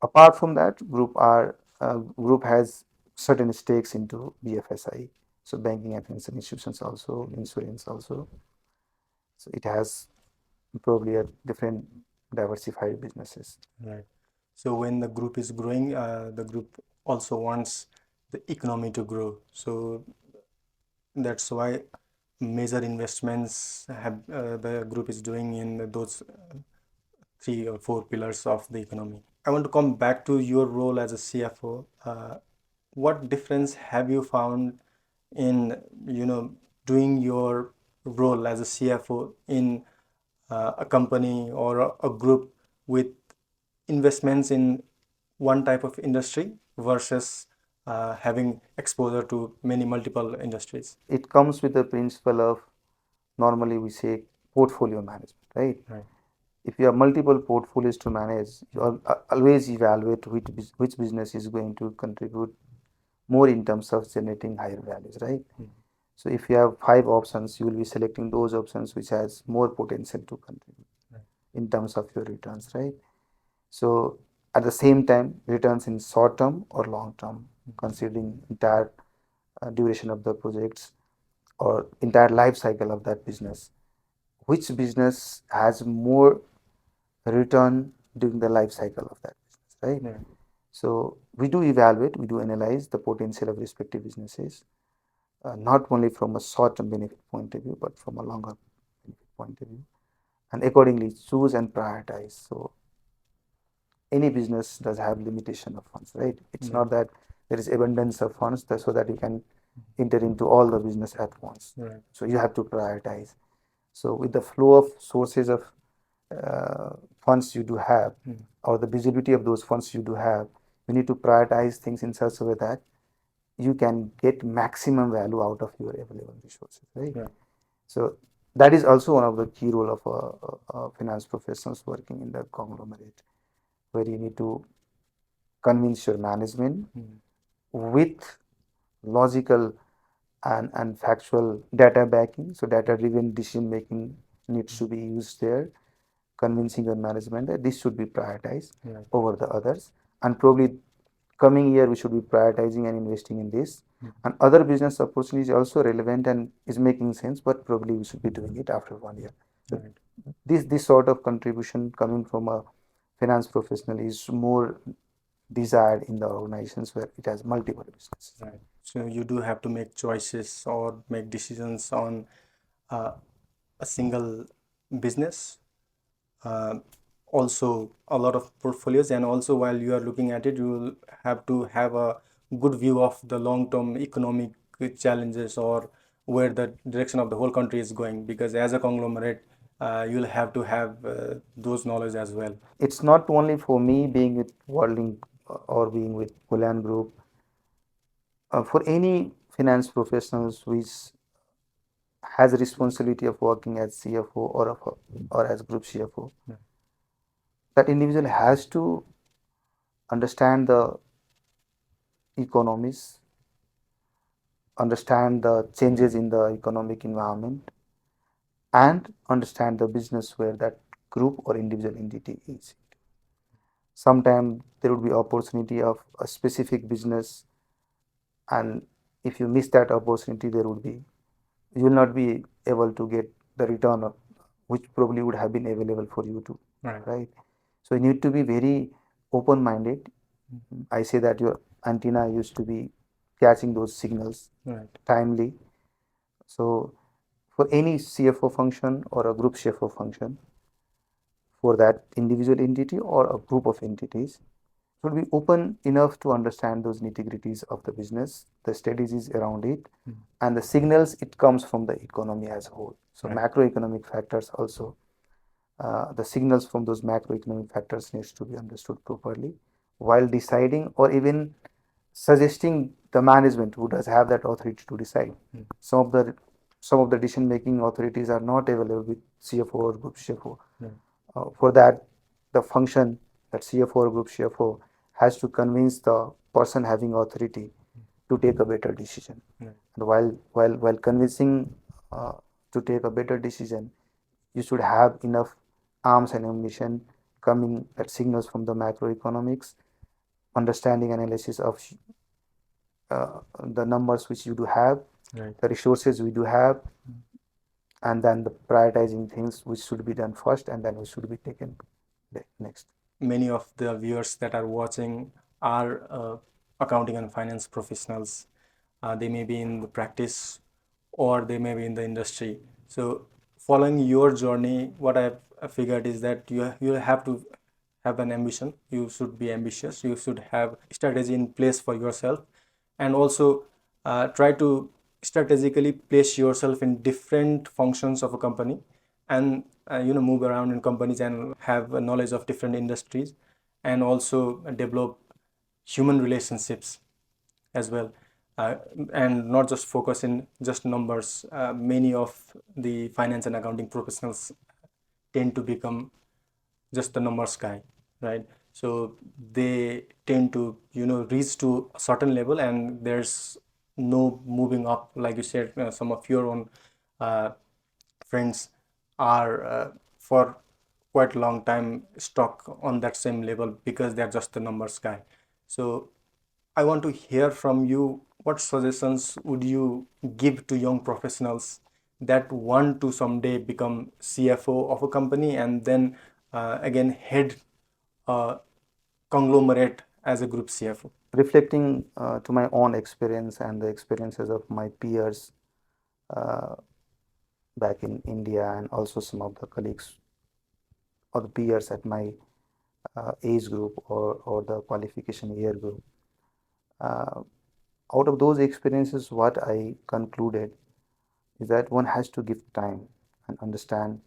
Apart from that, group has certain stakes into BFSI. So banking and financial institutions also, insurance also. So it has probably a different diversified businesses. Right. So when the group is growing, the group also wants the economy to grow. So that's why major investments have the group is doing in those 3 or 4 pillars of the economy. I want to come back to your role as a CFO. What difference have you found in doing your role as a CFO in a company or a group with investments in one type of industry versus having exposure to many multiple industries? It comes with the principle of, normally we say, portfolio management, right? Right. If you have multiple portfolios to manage, you always evaluate which business is going to contribute more in terms of generating higher values, right? So if you have 5 options, you will be selecting those options which has more potential to contribute in terms of your returns, right? So at the same time, returns in short term or long term, considering entire duration of the projects or entire life cycle of that business. Which business has more return during the life cycle of that business, right? Yeah. So we do evaluate, we do analyze the potential of respective businesses, not only from a short-term benefit point of view, but from a longer benefit point of view, and accordingly choose and prioritize. So any business does have limitation of funds, right? It's not that there is abundance of funds so that you can enter into all the business at once. Right. So you have to prioritize. So with the flow of sources of funds you do have, or the visibility of those funds you do have, you need to prioritize things in such a way that you can get maximum value out of your available resources, right? Yeah. So that is also one of the key role of finance professionals working in the conglomerate, where you need to convince your management with logical and factual data backing. So data driven decision making needs to be used there, convincing your management that this should be prioritized over the others, and probably coming year we should be prioritizing and investing in this, and other business opportunities also relevant and is making sense, but probably we should be doing it after 1 year. So this sort of contribution coming from a finance professional is more desired in the organizations where it has multiple businesses. Right. So you do have to make choices or make decisions on a single business. Also a lot of portfolios, and also while you are looking at it, you will have to have a good view of the long-term economic challenges or where the direction of the whole country is going, because as a conglomerate, you'll have to have those knowledge as well. It's not only for me being with Worldlink or being with Golyan Group. For any finance professionals which has a responsibility of working as CFO or as Group CFO, that individual has to understand the economies, understand the changes in the economic environment, and understand the business where that group or individual entity is. Sometimes there would be opportunity of a specific business, and if you miss that opportunity, you will not be able to get the return which probably would have been available for you to, right? So you need to be very open-minded. I say that your antenna used to be catching those signals timely. So for any CFO function or a group CFO function, for that individual entity or a group of entities, should be open enough to understand those nitty-gritties of the business, the strategies around it, and the signals it comes from the economy as a whole. So macroeconomic factors also, the signals from those macroeconomic factors needs to be understood properly while deciding or even suggesting the management who does have that authority to decide. Some of the decision making authorities are not available with CFO or group CFO. For that, the function that CFO or group CFO has to convince the person having authority to take a better decision. And while convincing to take a better decision, you should have enough arms and ammunition coming that signals from the macroeconomics, understanding analysis of the numbers which you do have, Right. the resources we do have, and then the prioritizing things which should be done first and then which should be taken next. Many of the viewers that are watching are accounting and finance professionals. They may be in the practice or they may be in the industry. So following your journey, what I've figured is that you have to have an ambition. You should be ambitious. You should have strategy in place for yourself, and also try to strategically place yourself in different functions of a company, and move around in companies and have a knowledge of different industries, and also develop human relationships as well, and not just focus in just numbers. Many of the finance and accounting professionals tend to become just the numbers guy, right? So they tend to reach to a certain level, and there's no moving up. Like you said, some of your own uh, friends are for quite a long time stuck on that same level because they're just the numbers guy. So I want to hear from you, what suggestions would you give to young professionals that want to someday become CFO of a company and then again head a conglomerate as a group CFO? Reflecting to my own experience and the experiences of my peers uh, back in India, and also some of the colleagues or the peers at my age group or the qualification year group. Uh, Out of those experiences, what I concluded is that one has to give time and understand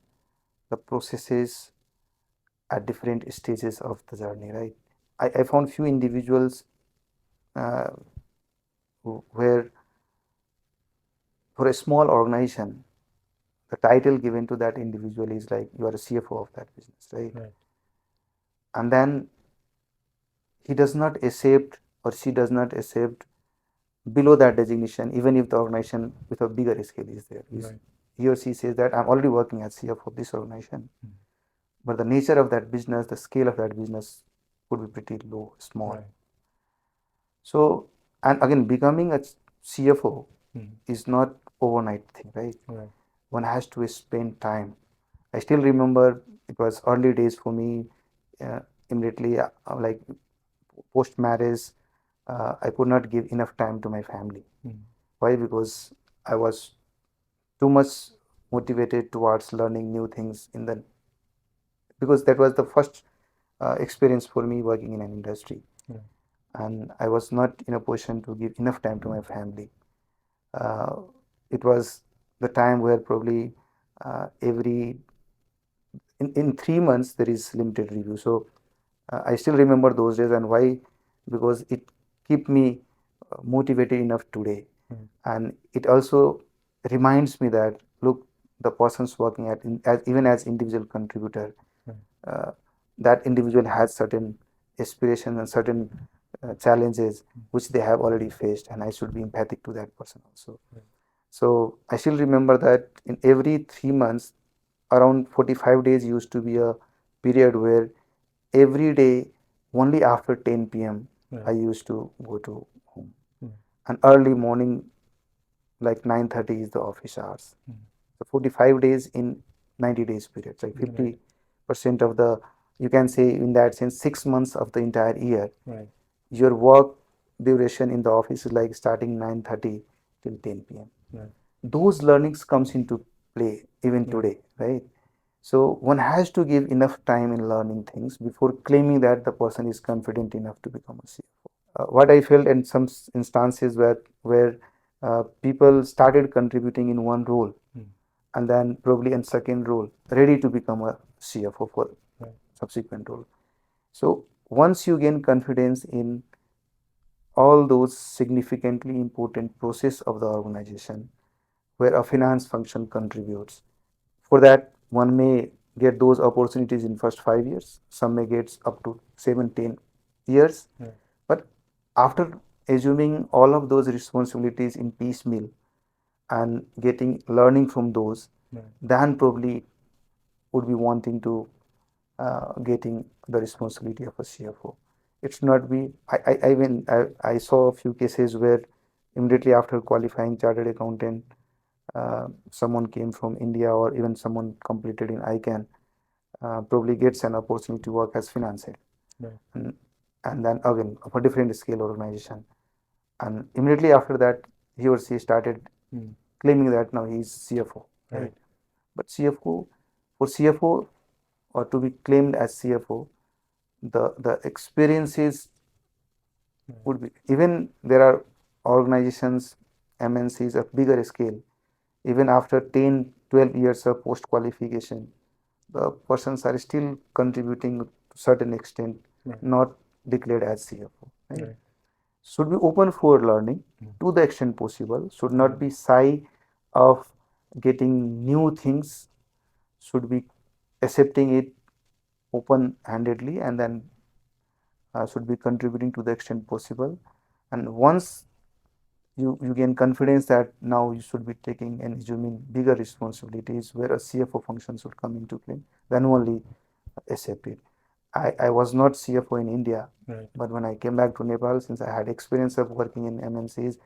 the processes at different stages of the journey, right? I found few individuals uh, where for a small organization, the title given to that individual is like you are a CFO of that business, right? Right. And then he does not accept or she does not accept below that designation, even if the organization with a bigger scale is there. Right. He or she says that I'm already working as CFO of this organization, but the nature of that business, the scale of that business could be pretty low, small. Right. So, and again, becoming a CFO Mhm. is not overnight thing, right? Right. One has to spend time. I still remember it was early days for me. Immediately, like post marriage, I could not give enough time to my family. Mhm. Why? Because I was too much motivated towards learning new things because that was the first experience for me working in an industry, Right. and I was not in a position to give enough time to my family. Uh, it was the time where probably every in 3 months there is limited review. So I still remember those days, and why? Because it keep me motivated enough today, and it also reminds me that look, the persons working even as individual contributor, uh, that individual has certain aspirations and certain challenges which they have already faced, and I should be empathic to that person also. So I still remember that in every 3 months, around 45 days used to be a period where every day only after 10 p.m. I used to go to home, and early morning like 9:30 is the office hours. So 45 days in 90 days period, like 50% of the, you can say in that sense, 6 months of the entire year. Right. Your work duration in the office is like starting 9:30 till 10 p.m. Right. Those learnings comes into play even today, right? So one has to give enough time in learning things before claiming that the person is confident enough to become a CFO. What I felt in some instances where people started contributing in one role, and then probably in second role, ready to become a CFO for subsequent role. So once you gain confidence in all those significantly important process of the organization where a finance function contributes, for that one may get those opportunities in first 5 years, some may get up to 7-10 years. But after assuming all of those responsibilities in piecemeal and getting learning from those, then probably would be wanting to getting the responsibility of a CFO. It should not be. I saw a few cases where immediately after qualifying chartered accountant, someone came from India or even someone completed in ICANN, probably gets an opportunity to work as finance head, Right. and then again of a different scale organization, and immediately after that he or she started claiming that now he's CFO, right? Right. But CFO or to be claimed as CFO, the experiences would be, even there are organizations, MNCs of bigger scale, even after 10, 12 years of post qualification, the persons are still contributing to certain extent, Right. not declared as CFO. Right? Right. Should be open for learning to the extent possible, should not be shy of getting new things, should be accepting it open handedly, and then should be contributing to the extent possible. And once you gain confidence that now you should be taking and assuming bigger responsibilities where a CFO function should come into play, then only accept it. I was not CFO in India, Right. but when I came back to Nepal, since I had experience of working in MNCs,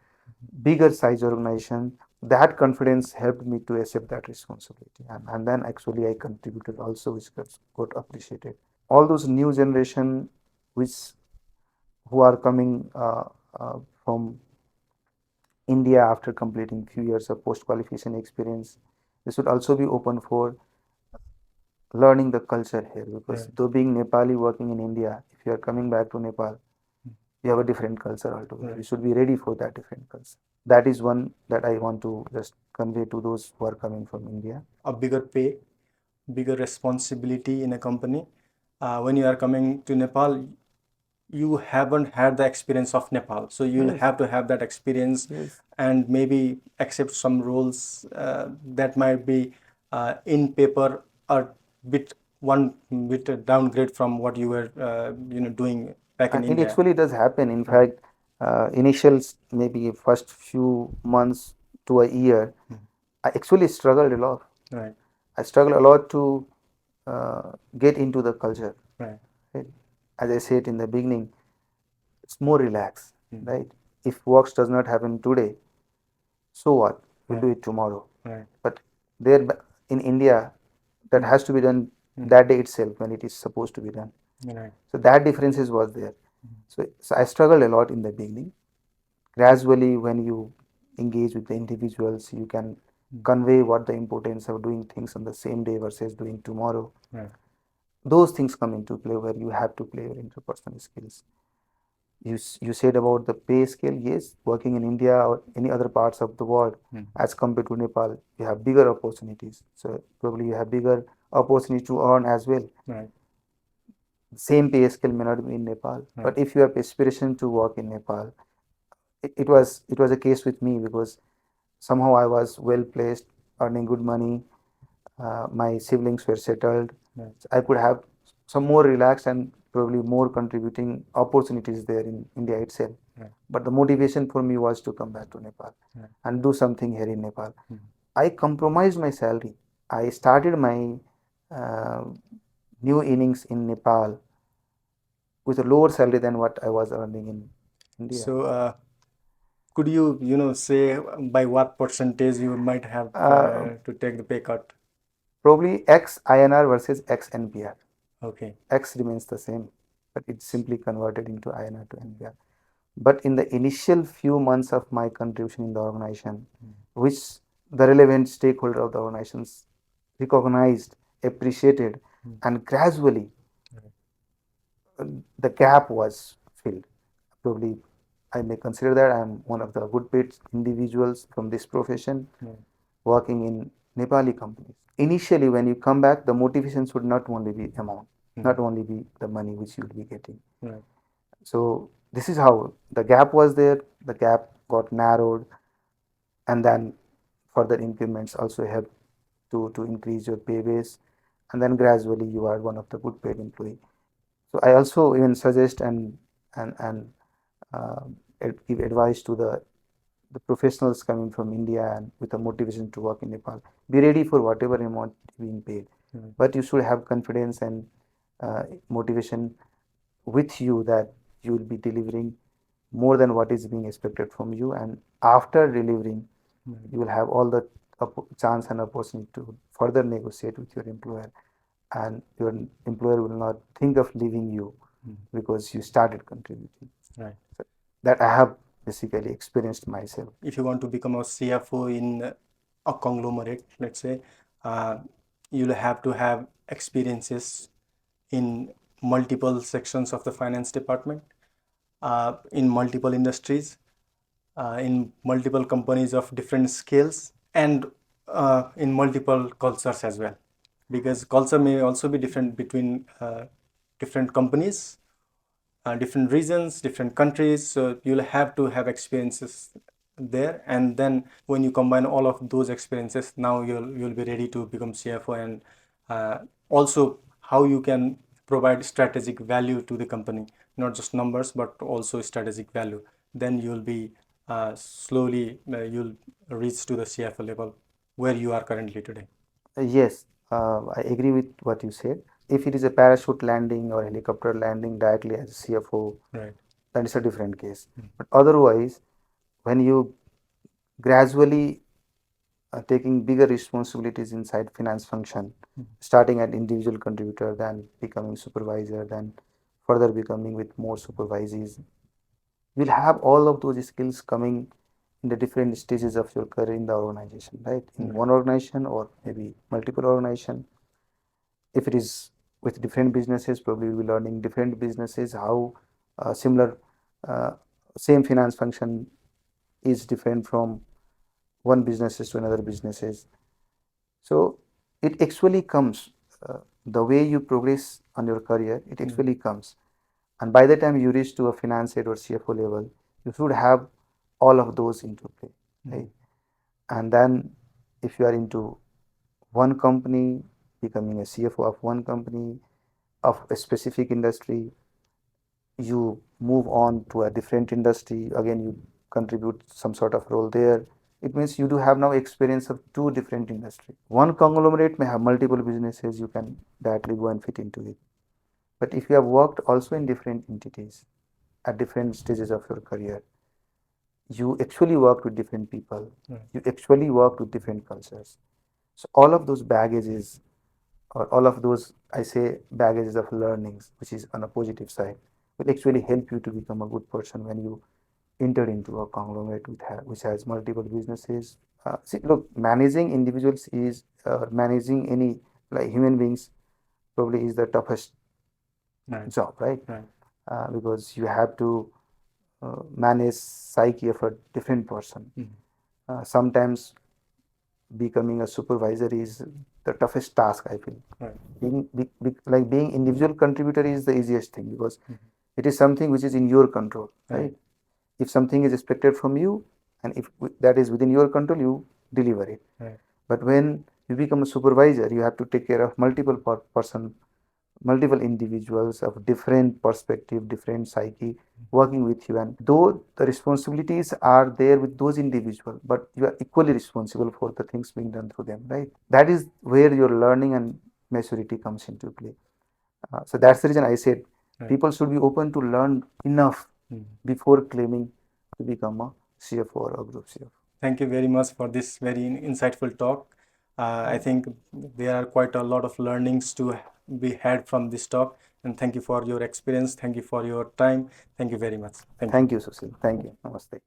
bigger size organization, that confidence helped me to accept that responsibility. And then actually I contributed also, which got appreciated. All those new generation which who are coming from India after completing few years of post qualification experience, they should also be open for learning the culture here, because Right. though being Nepali working in India, if you are coming back to Nepal, you have a different culture altogether. Right. You should be ready for that different culture. That is one that I want to just convey to those who are coming from India. A bigger pay, bigger responsibility in a company. When you are coming to Nepal, you haven't had the experience of Nepal, so you'll Yes. have to have that experience Yes. and maybe accept some roles that might be in paper a bit one bit downgrade from what you were doing back in And it India. actually does happen. In fact, initial maybe first few months to a year, I actually struggled a lot. Right. I struggled a lot to get into the culture. Right. Right? As I said in the beginning, it's more relaxed, right? If works does not happen today, so what? We'll do it tomorrow. Right. But there in India, that has to be done that day itself when it is supposed to be done. Right. So that differences was there. So I struggled a lot in the beginning. Gradually, when you engage with the individuals, you can convey what the importance of doing things on the same day versus doing tomorrow. Right. Those things come into play where you have to play your interpersonal skills. You said about the pay scale. Yes, working in India or any other parts of the world, as compared to Nepal, you have bigger opportunities. So probably you have bigger opportunity to earn as well. Right. Same pay scale may not be in Nepal, Right. but if you have aspiration to work in Nepal, it was a case with me, because somehow I was well placed, earning good money. My siblings were settled. Right. So I could have some more relaxed and probably more contributing opportunities there in India itself. Right. But the motivation for me was to come back to Nepal and do something here in Nepal. I compromised my salary. I started my uh, new innings in Nepal with a lower salary than what I was earning in India. So could you say by what percentage you might have to take the pay cut? Probably X INR versus X NPR. Okay. X remains the same, but it's simply converted into INR to NPR. But in the initial few months of my contribution in the organization, which the relevant stakeholder of the organizations recognized, appreciated, and gradually the gap was filled. Probably I may consider that I am one of the good paid individuals from this profession working in Nepali companies. Initially, when you come back, the motivation should not only be amount, not only be the money which you will be getting. Right. So this is how the gap was there. The gap got narrowed, and then further increments also help to increase your pay base, and then gradually you are one of the good paid employee. So I also even suggest and uh, give advice to the professionals coming from India and with a motivation to work in Nepal. Be ready for whatever amount being paid, but you should have confidence and motivation with you that you will be delivering more than what is being expected from you, and after delivering you will have all the chance and opportunity to further negotiate with your employer, and your employer will not think of leaving you because you started contributing. Right. So that I have basically experienced myself. If you want to become a CFO in a conglomerate, let's say, you'll have to have experiences in multiple sections of the finance department, in multiple industries, in multiple companies of different scales, and in multiple cultures as well. Because culture may also be different between different companies, different regions, different countries. So you'll have to have experiences there, and then when you combine all of those experiences, now you'll be ready to become CFO, and also how you can provide strategic value to the company, not just numbers but also strategic value. Then you'll be slowly you'll reach to the CFO level where you are currently today. Yes, I agree with what you said. If it is a parachute landing or helicopter landing directly as a CFO, Right. then it's a different case. But otherwise, when you gradually taking bigger responsibilities inside finance function, starting at individual contributor, then becoming supervisor, then further becoming with more supervisees, you'll have all of those skills coming in the different stages of your career in the organization, right? In one organization or maybe multiple organization. If it is with different businesses, probably you'll be learning different businesses, how similar uh, same finance function is different from one businesses to another businesses. So it actually comes, the way you progress on your career, it actually comes. And by the time you reach to a finance head or CFO level, you should have all of those into play, right? And then if you are into one company, becoming a CFO of one company, of a specific industry, you move on to a different industry, again you contribute some sort of role there. It means you do have now experience of two different industries. One conglomerate may have multiple businesses, you can directly go and fit into it. But if you have worked also in different entities at different stages of your career, you actually work with different people, you actually work with different cultures. So all of those baggages, or all of those, I say, baggages of learnings, which is on a positive side, will actually help you to become a good person when you enter into a conglomerate which has multiple businesses. See, look, managing individuals is managing any like human beings probably is the toughest job, right? Because you have to manage psyche of a different person. Sometimes becoming a supervisor is the toughest task, I feel. Like being individual contributor is the easiest thing because it is something which is in your control, right? If something is expected from you and if that is within your control, you deliver it. But when you become a supervisor, you have to take care of multiple multiple individuals of different perspective, different psyche working with you, and though the responsibilities are there with those individuals, but you are equally responsible for the things being done through them, right? That is where your learning and maturity comes into play. So that's the reason I said people should be open to learn enough before claiming to become a CFO or a group CFO. Thank you very much for this very insightful talk. I think there are quite a lot of learnings to be had from this talk. And thank you for your experience. Thank you for your time. Thank you very much. Thank you, Sushil. Thank you. Namaste.